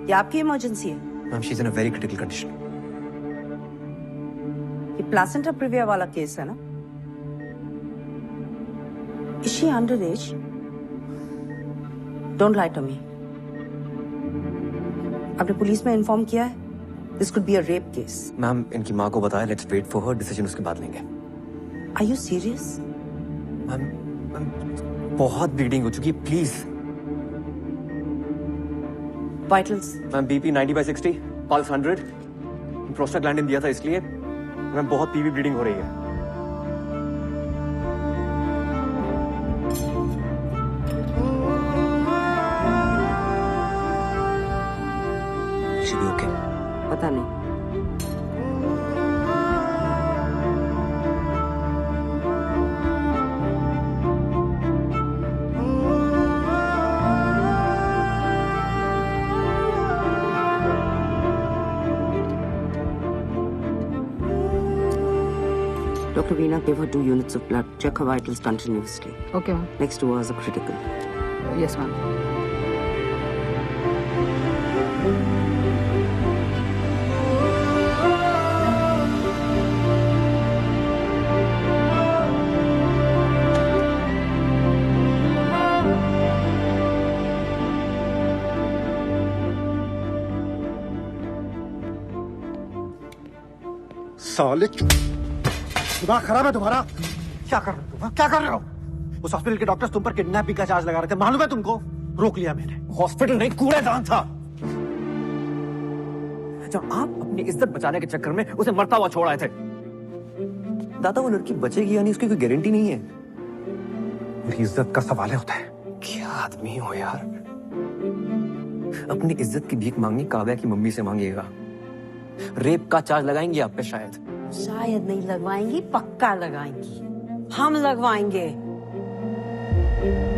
ये आपकी इमरजेंसी है? Ma'am she is in a very critical condition. ये प्लासेंटा प्रीविया वाला केस है ना? Is she underage? Don't lie to me. आपने पुलिस में इन्फॉर्म किया है? This could be a rape case. Ma'am इनकी माँ को बताया, let's wait for her decision, उसके बाद लेंगे। Are you serious? मैम बहुत ब्लीडिंग हो चुकी है, please. Vitals? Ma'am BP 90/60, pulse 100, prostaglandin दिया था इसलिए। मैम बहुत PV ब्लीडिंग हो रही है। ओके, पता नहीं। Dr. Veena, give her 2 units of blood. Check her vitals continuously. Okay, ma'am. Next 2 hours are critical. Yes, ma'am. साले दिमाग खराब है तुम्हारा? क्या कर रहे हो तुम? क्या कर रहे हो? उस हॉस्पिटल के डॉक्टर्स तुम पर किडनैपिंग का चार्ज लगा रहे थे, मालूम है तुमको? रोक लिया मैंने। हॉस्पिटल नहीं, कूड़ेदान था। जब आप अपनी इज्जत बचाने के चक्कर में उसे मरता हुआ छोड़ आए थे। दादा, वो लड़की बचेगी या नहीं उसकी कोई गारंटी नहीं है। मेरी इज्जत का सवाल है होता है। क्या आदमी हो यार, अपनी इज्जत की भीख मांगनी काव्या की मम्मी से मांगिएगा। रेप का चार्ज लगाएंगे आप पे शायद। शायद नहीं लगवाएंगी, पक्का लगाएंगी। हम लगवाएंगे।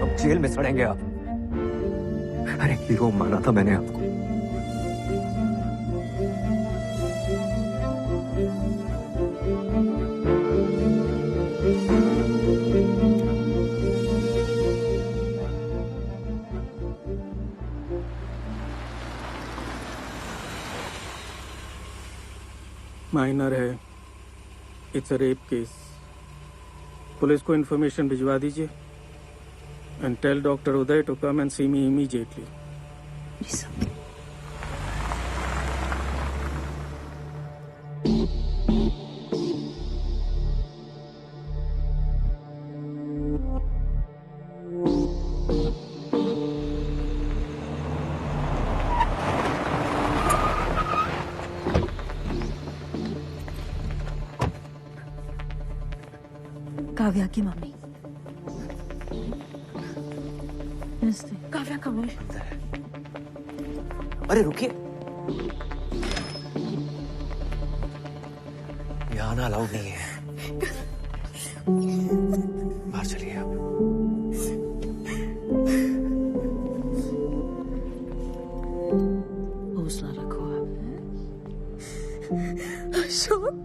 अब जेल में सड़ेंगे आप। अरे हीरो माना था मैंने आपको। माइनर है, it's a rape case. Police को इन्फॉर्मेशन भिजवा दीजिए and tell doctor Uday to come and see me immediately. Kavya की मम्मी। काव्या कब है? अरे रुकिए, यहाँ आना अलाउड नहीं है। बाहर चलिए आप। हौसला रखो आप। अशोक,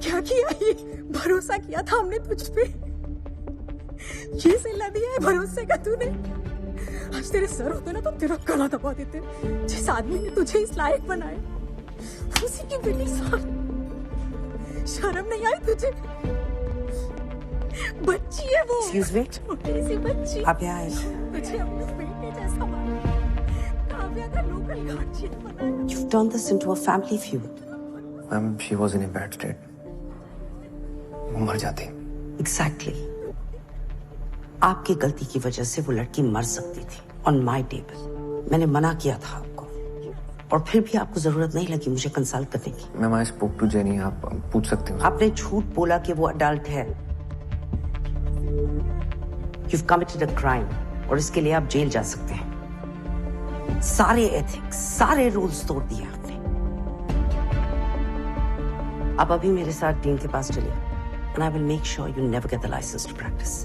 क्या किया ये? भरोसा किया था हमने तुझ पे। ये सिला दिया है भरोसे का तूने। आज तेरे सर होते ना तो तेरा गला दबा देते। जिस आदमी ने तुझे इस लायक बनाया, उसी की बेटी साथ। शर्म नहीं आई तुझे? बच्ची है वो। Excuse me? छोटी सी बच्ची। आप यहाँ आए। तुझे अपने बेटे जैसा माना। काव्या का लोकल गार्जियन बनाया। You've turned this into a family feud. Ma'am, she was in a bad state. वो मर जाती। Exactly. आपकी गलती की वजह से वो लड़की मर सकती थी। On my table. मैंने मना किया था आपको, और फिर भी आपको जरूरत नहीं लगी मुझे कंसल्ट करने की। Ma'am, I spoke to Jenny, आप पूछ सकते हो। आपने झूठ बोला कि वो अडल्ट है। You've committed a crime, और इसके लिए आप जेल जा सकते हैं। सारे एथिक्स, सारे रूल्स तोड़ दिए आपने। आप अभी मेरे साथ टीम के पास चलिए, and I will make sure you never get the license to practice.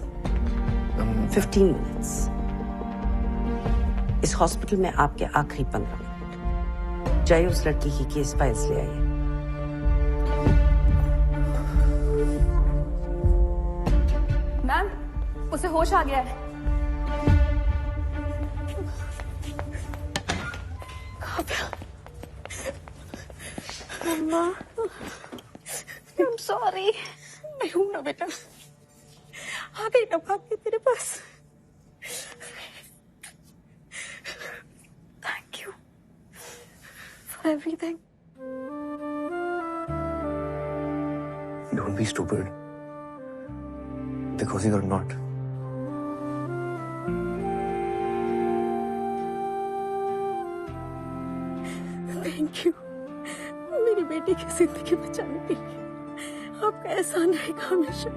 15 minutes. इस हॉस्पिटल में आपके आखिरी 15 मिनट। जाइए उस लड़की की केस फाइल्स ले आइए। मैम, उसे होश आ गया है। मम्मा, I'm sorry. मैं हूं ना बेटा, आ गई ना भाग के तेरे पास। Thank you for everything. Don't be stupid. Because you're not. Thank you. मेरी बेटी की जिंदगी बचाने के लिए आपका एहसान रहेगा हमेशा।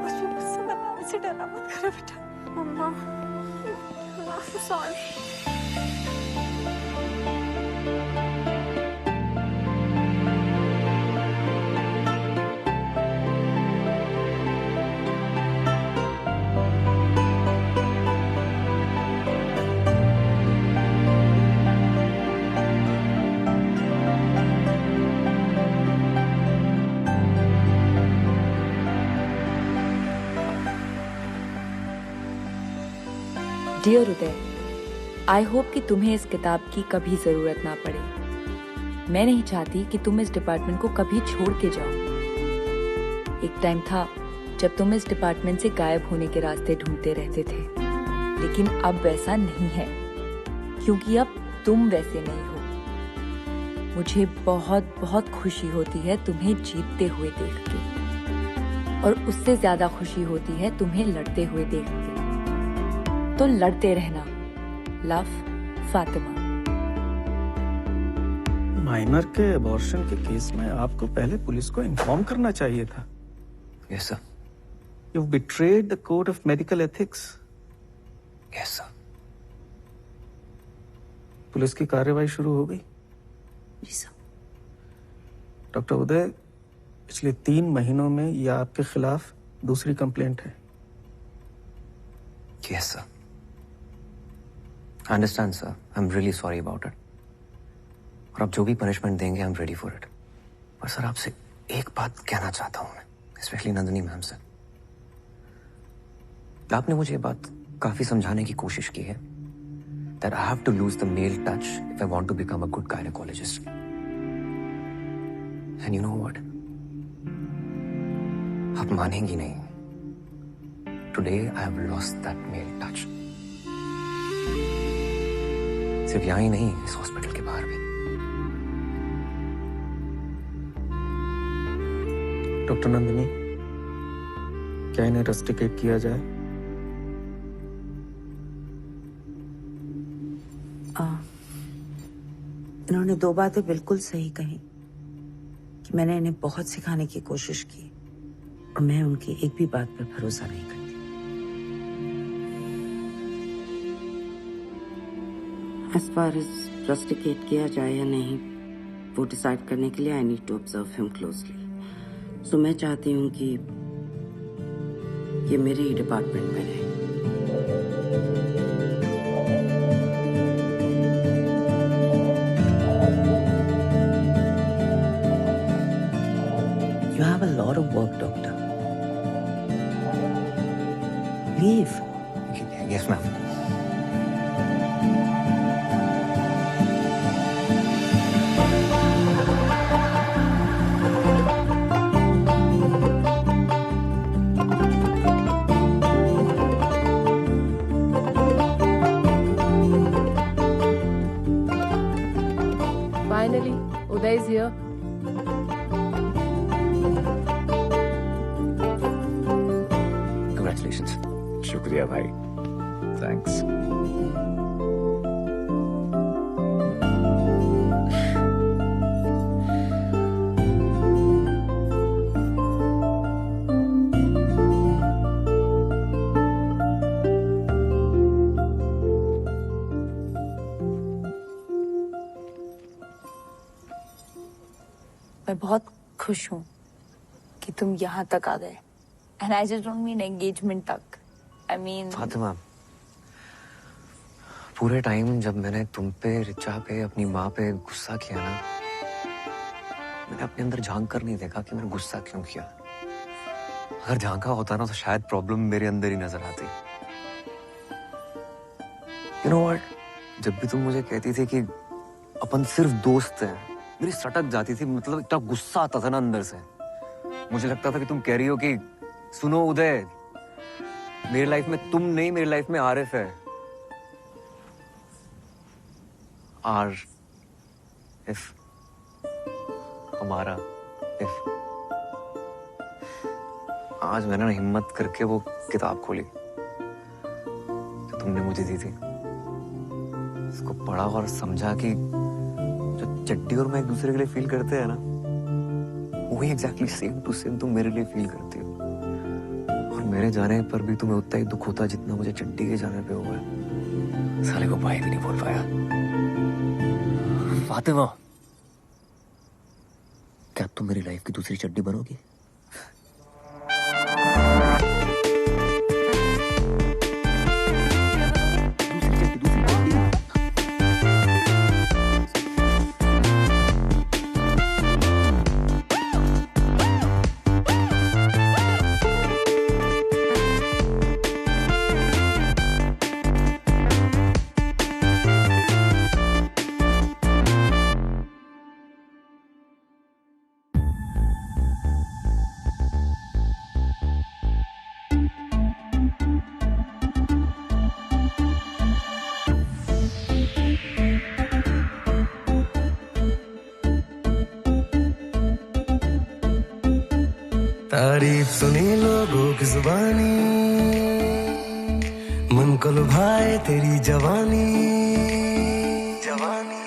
मुझे मुझसे बताने से डरा मत करो बेटा। Mama, I'm sorry. Dear Uday, I hope कि तुम्हें इस किताब की कभी जरूरत ना पड़े। मैं नहीं चाहती कि तुम इस डिपार्टमेंट को कभी छोड़ के जाओ। एक टाइम था जब तुम इस डिपार्टमेंट से गायब होने के रास्ते ढूंढते रहते थे, लेकिन अब वैसा नहीं है। क्योंकि अब तुम वैसे नहीं हो। मुझे बहुत बहुत खुशी होती है तुम्हें जीतते हुए देख के, और उससे ज्यादा खुशी होती है तुम्हें लड़ते हुए देख के। तो लड़ते रहना। लव, फातिमा। माइनर के अबॉर्शन के केस में आपको पहले पुलिस को इन्फॉर्म करना चाहिए था। Yes sir. You've betrayed the code of medical ethics. Yes sir. Police की कार्रवाई शुरू हो गई? जी सर। डॉक्टर उदय, पिछले 3 महीनों में यह आपके खिलाफ दूसरी कंप्लेंट है। Yes sir. I understand sir. I am really sorry about it. और आप जो भी पनिशमेंट देंगे I am ready for it. और सर आपसे एक बात कहना चाहता हूं मैं, स्पेशली नंदिनी मैम से। आपने मुझे ये बात काफी समझाने की कोशिश की है that I have to lose the male touch if I want to become a good gynecologist. And you know what? आप मानेंगी नहीं। Today I have lost that male touch. सिर्फ यहाँ ही नहीं, इस हॉस्पिटल के बाहर भी। डॉक्टर नंदिनी, क्या इन्हें रस्टिकेट किया जाए? इन्होंने 2 बातें बिल्कुल सही कही कि मैंने इन्हें बहुत सिखाने की कोशिश की और मैं उनकी एक भी बात पर भरोसा नहीं करती। As far as रस्टिकेट किया जाए या नहीं, वो डिसाइड करने के लिए I need to observe him closely. So मैं चाहती हूँ कि ये मेरे ही डिपार्टमेंट में रहे। You have a lot of work, doctor. Leave. Yes, ma'am. Finally, Uday is here. Congratulations. शुक्रिया भाई। थैंक्स। मैं बहुत खुश हूँ कि तुम यहाँ तक आ गए। And I just don't mean engagement तक। आई मीन फातिमा, पूरे टाइम जब मैंने तुम पे, रिचा पे, अपनी माँ पे गुस्सा किया ना, मैंने अपने अंदर झांक कर नहीं देखा कि मैंने गुस्सा क्यों किया। अगर झांका होता ना तो शायद प्रॉब्लम मेरे अंदर ही नजर आती। यू नो व्हाट, जब भी तुम मुझे कहती थी कि अपन सिर्फ दोस्त हैं, मेरी सटक जाती थी। मतलब इतना गुस्सा आता था ना अंदर से। मुझे लगता था कि तुम कह रही हो कि सुनो उदय, मेरी लाइफ में तुम नहीं, मेरी लाइफ में आरिफ है। आर इफ हमारा इफ। आज मैंने ना हिम्मत करके वो किताब खोली जो तुमने मुझे दी थी। इसको पढ़ा और समझा कि जो चड्डी और मैं एक दूसरे के लिए फील करते हैं ना, वही एग्जैक्टली सेम टू सेम तुम मेरे लिए फील करती हो। और मेरे जाने पर भी तुम्हें उतना ही दुख होता जितना मुझे चड्डी के जाने पे हुआ है। साले को भाई भी नहीं बोल पाया। फातिमा, क्या तुम मेरी लाइफ की दूसरी चड्डी बनोगी? तारीफ सुनी लोगों की जुबानी, मन को लुभाए तेरी जवानी जवानी।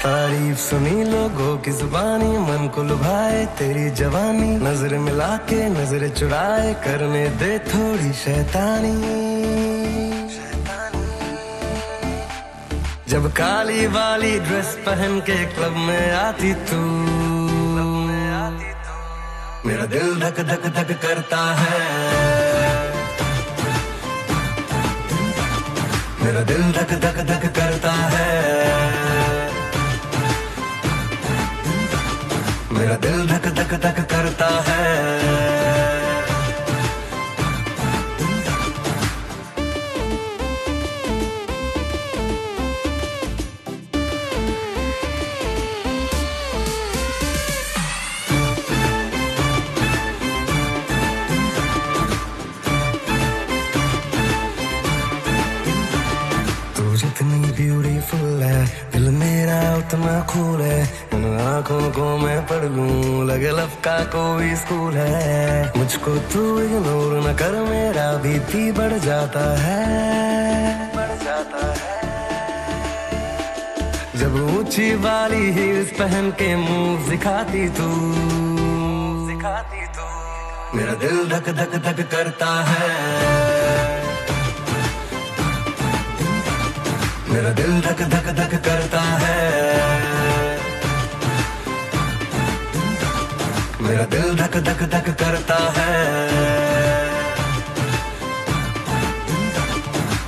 तारीफ सुनी लोगों की जुबानी, मन को लुभाए तेरी जवानी। नजर मिला के नजर चुराए, करने दे थोड़ी शैतानी। जब काली वाली ड्रेस पहन के क्लब में आती तू, मेरा दिल धक धक धक करता है, मेरा दिल धक धक धक करता है, मेरा दिल धक धक धक करता है। ब्यूटीफुल है, दिल मेरा उतना कूल है, उन आँखों को मैं पढ़ लूं, लगे लव का कोई स्कूल है। मुझको तू इग्नोर न कर, मेरा बीपी बढ़ जाता है, बढ़ जाता है। जब ऊंची वाली हील्स पहन के मूव दिखाती तू, मेरा दिल धक धक धक करता है, मेरा दिल धक धक धक करता है, मेरा दिल धक धक धक करता है।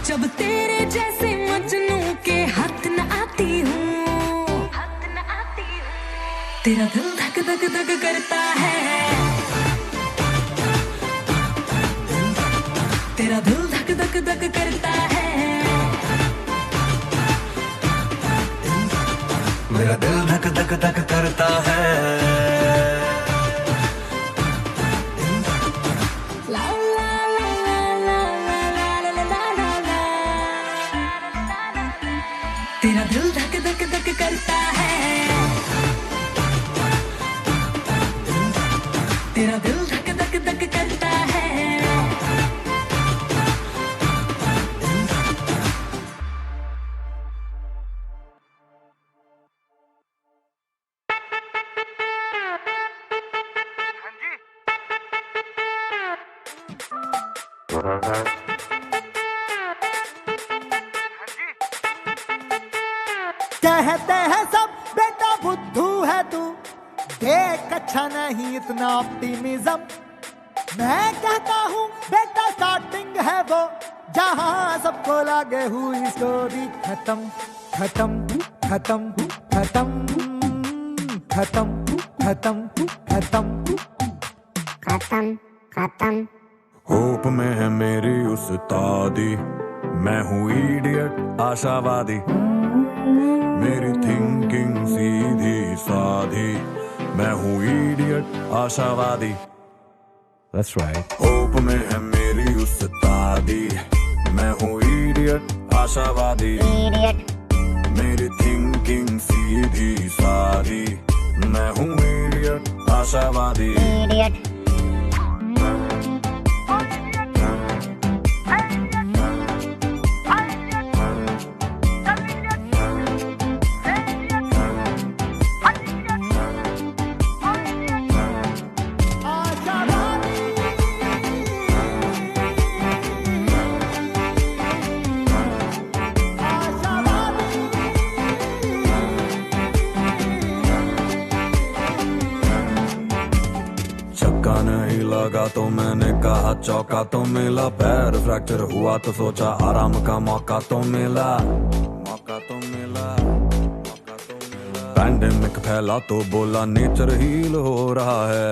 जब तेरे जैसे मजनू के हाथ न आती हूँ, तेरा दिल धक धक धक करता है, तेरा दिल धक धक धक करता है, मेरा दिल धक धक धक करता है। ला ला ला ला ला ला ला ला ला ला, तेरा दिल धक धक धक करता है, तेरा दिल धक धक धक करता है। कहते हैं सब बेटा बुद्धू है तू, देख अच्छा नहीं इतना ऑप्टिमिज्म। मैं कहता हूँ बेटा स्टार्टिंग है वो, जहाँ सबको लगे हुई स्टोरी खत्म खत्म खत्म खत्म खत्म खत्म खत्म खत्म खत्म। होप में है मेरी उस्तादी, मैं हूँ इडियट आशावादी, मेरी थिंकिंग सीधी साधी, मैं हूँ इडियट आशावादी। That's right. होप में है मेरी उस्तादी, मैं हूँ इडियट आशावादी, मेरी थिंकिंग सीधी साधी, मैं हूँ इडियट आशावादी। लगा तो मैंने कहा चौका तो मिला, पैर फ्रैक्चर हुआ तो सोचा आराम का मौका तो मिला, मौका तो मिला, मौका तो मिला। पैंडेमिक फैला तो बोला नेचर हील हो रहा है,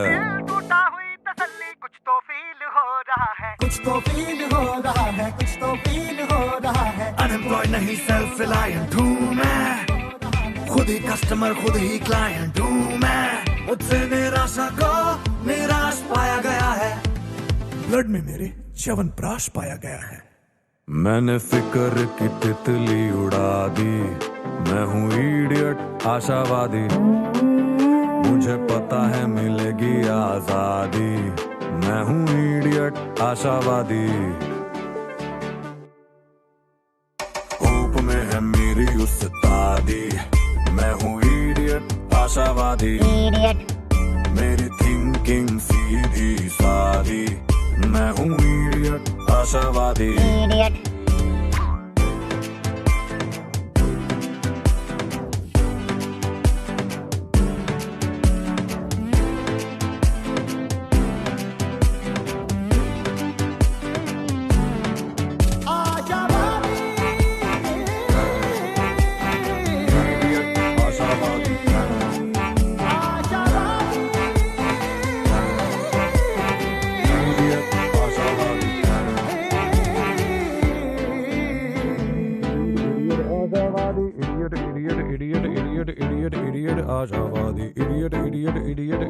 टूटा हुई तसल्ली कुछ तो फील हो रहा है, कुछ तो फील हो रहा है, कुछ तो फील हो रहा है। अनएम्प्लॉयड नहीं सेल्फ रिलायंट हूँ मैं, खुद ही कस्टमर खुद ही क्लाइंट हूँ मैं, मुझसे निराशा को निराश पाया गया है, ब्लड में मेरे च्यवनप्राश पाया गया है। मैंने फिक्र की तितली उड़ा दी, मैं हूँ इडियट आशावादी, मुझे पता है मिलेगी मिलेगी आजादी, मैं हूँ इडियट आशावादी। होप में है मेरी उस्तादी, मैं हूँ इडियट आशावादी। मेरी थिंकिंग सीधी सादी, मैं हूँ इडियट आशावादी। आशावादी, idiot, idiot, idiot,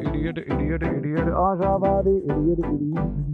idiot, idiot, आशावादी, idiot, idiot.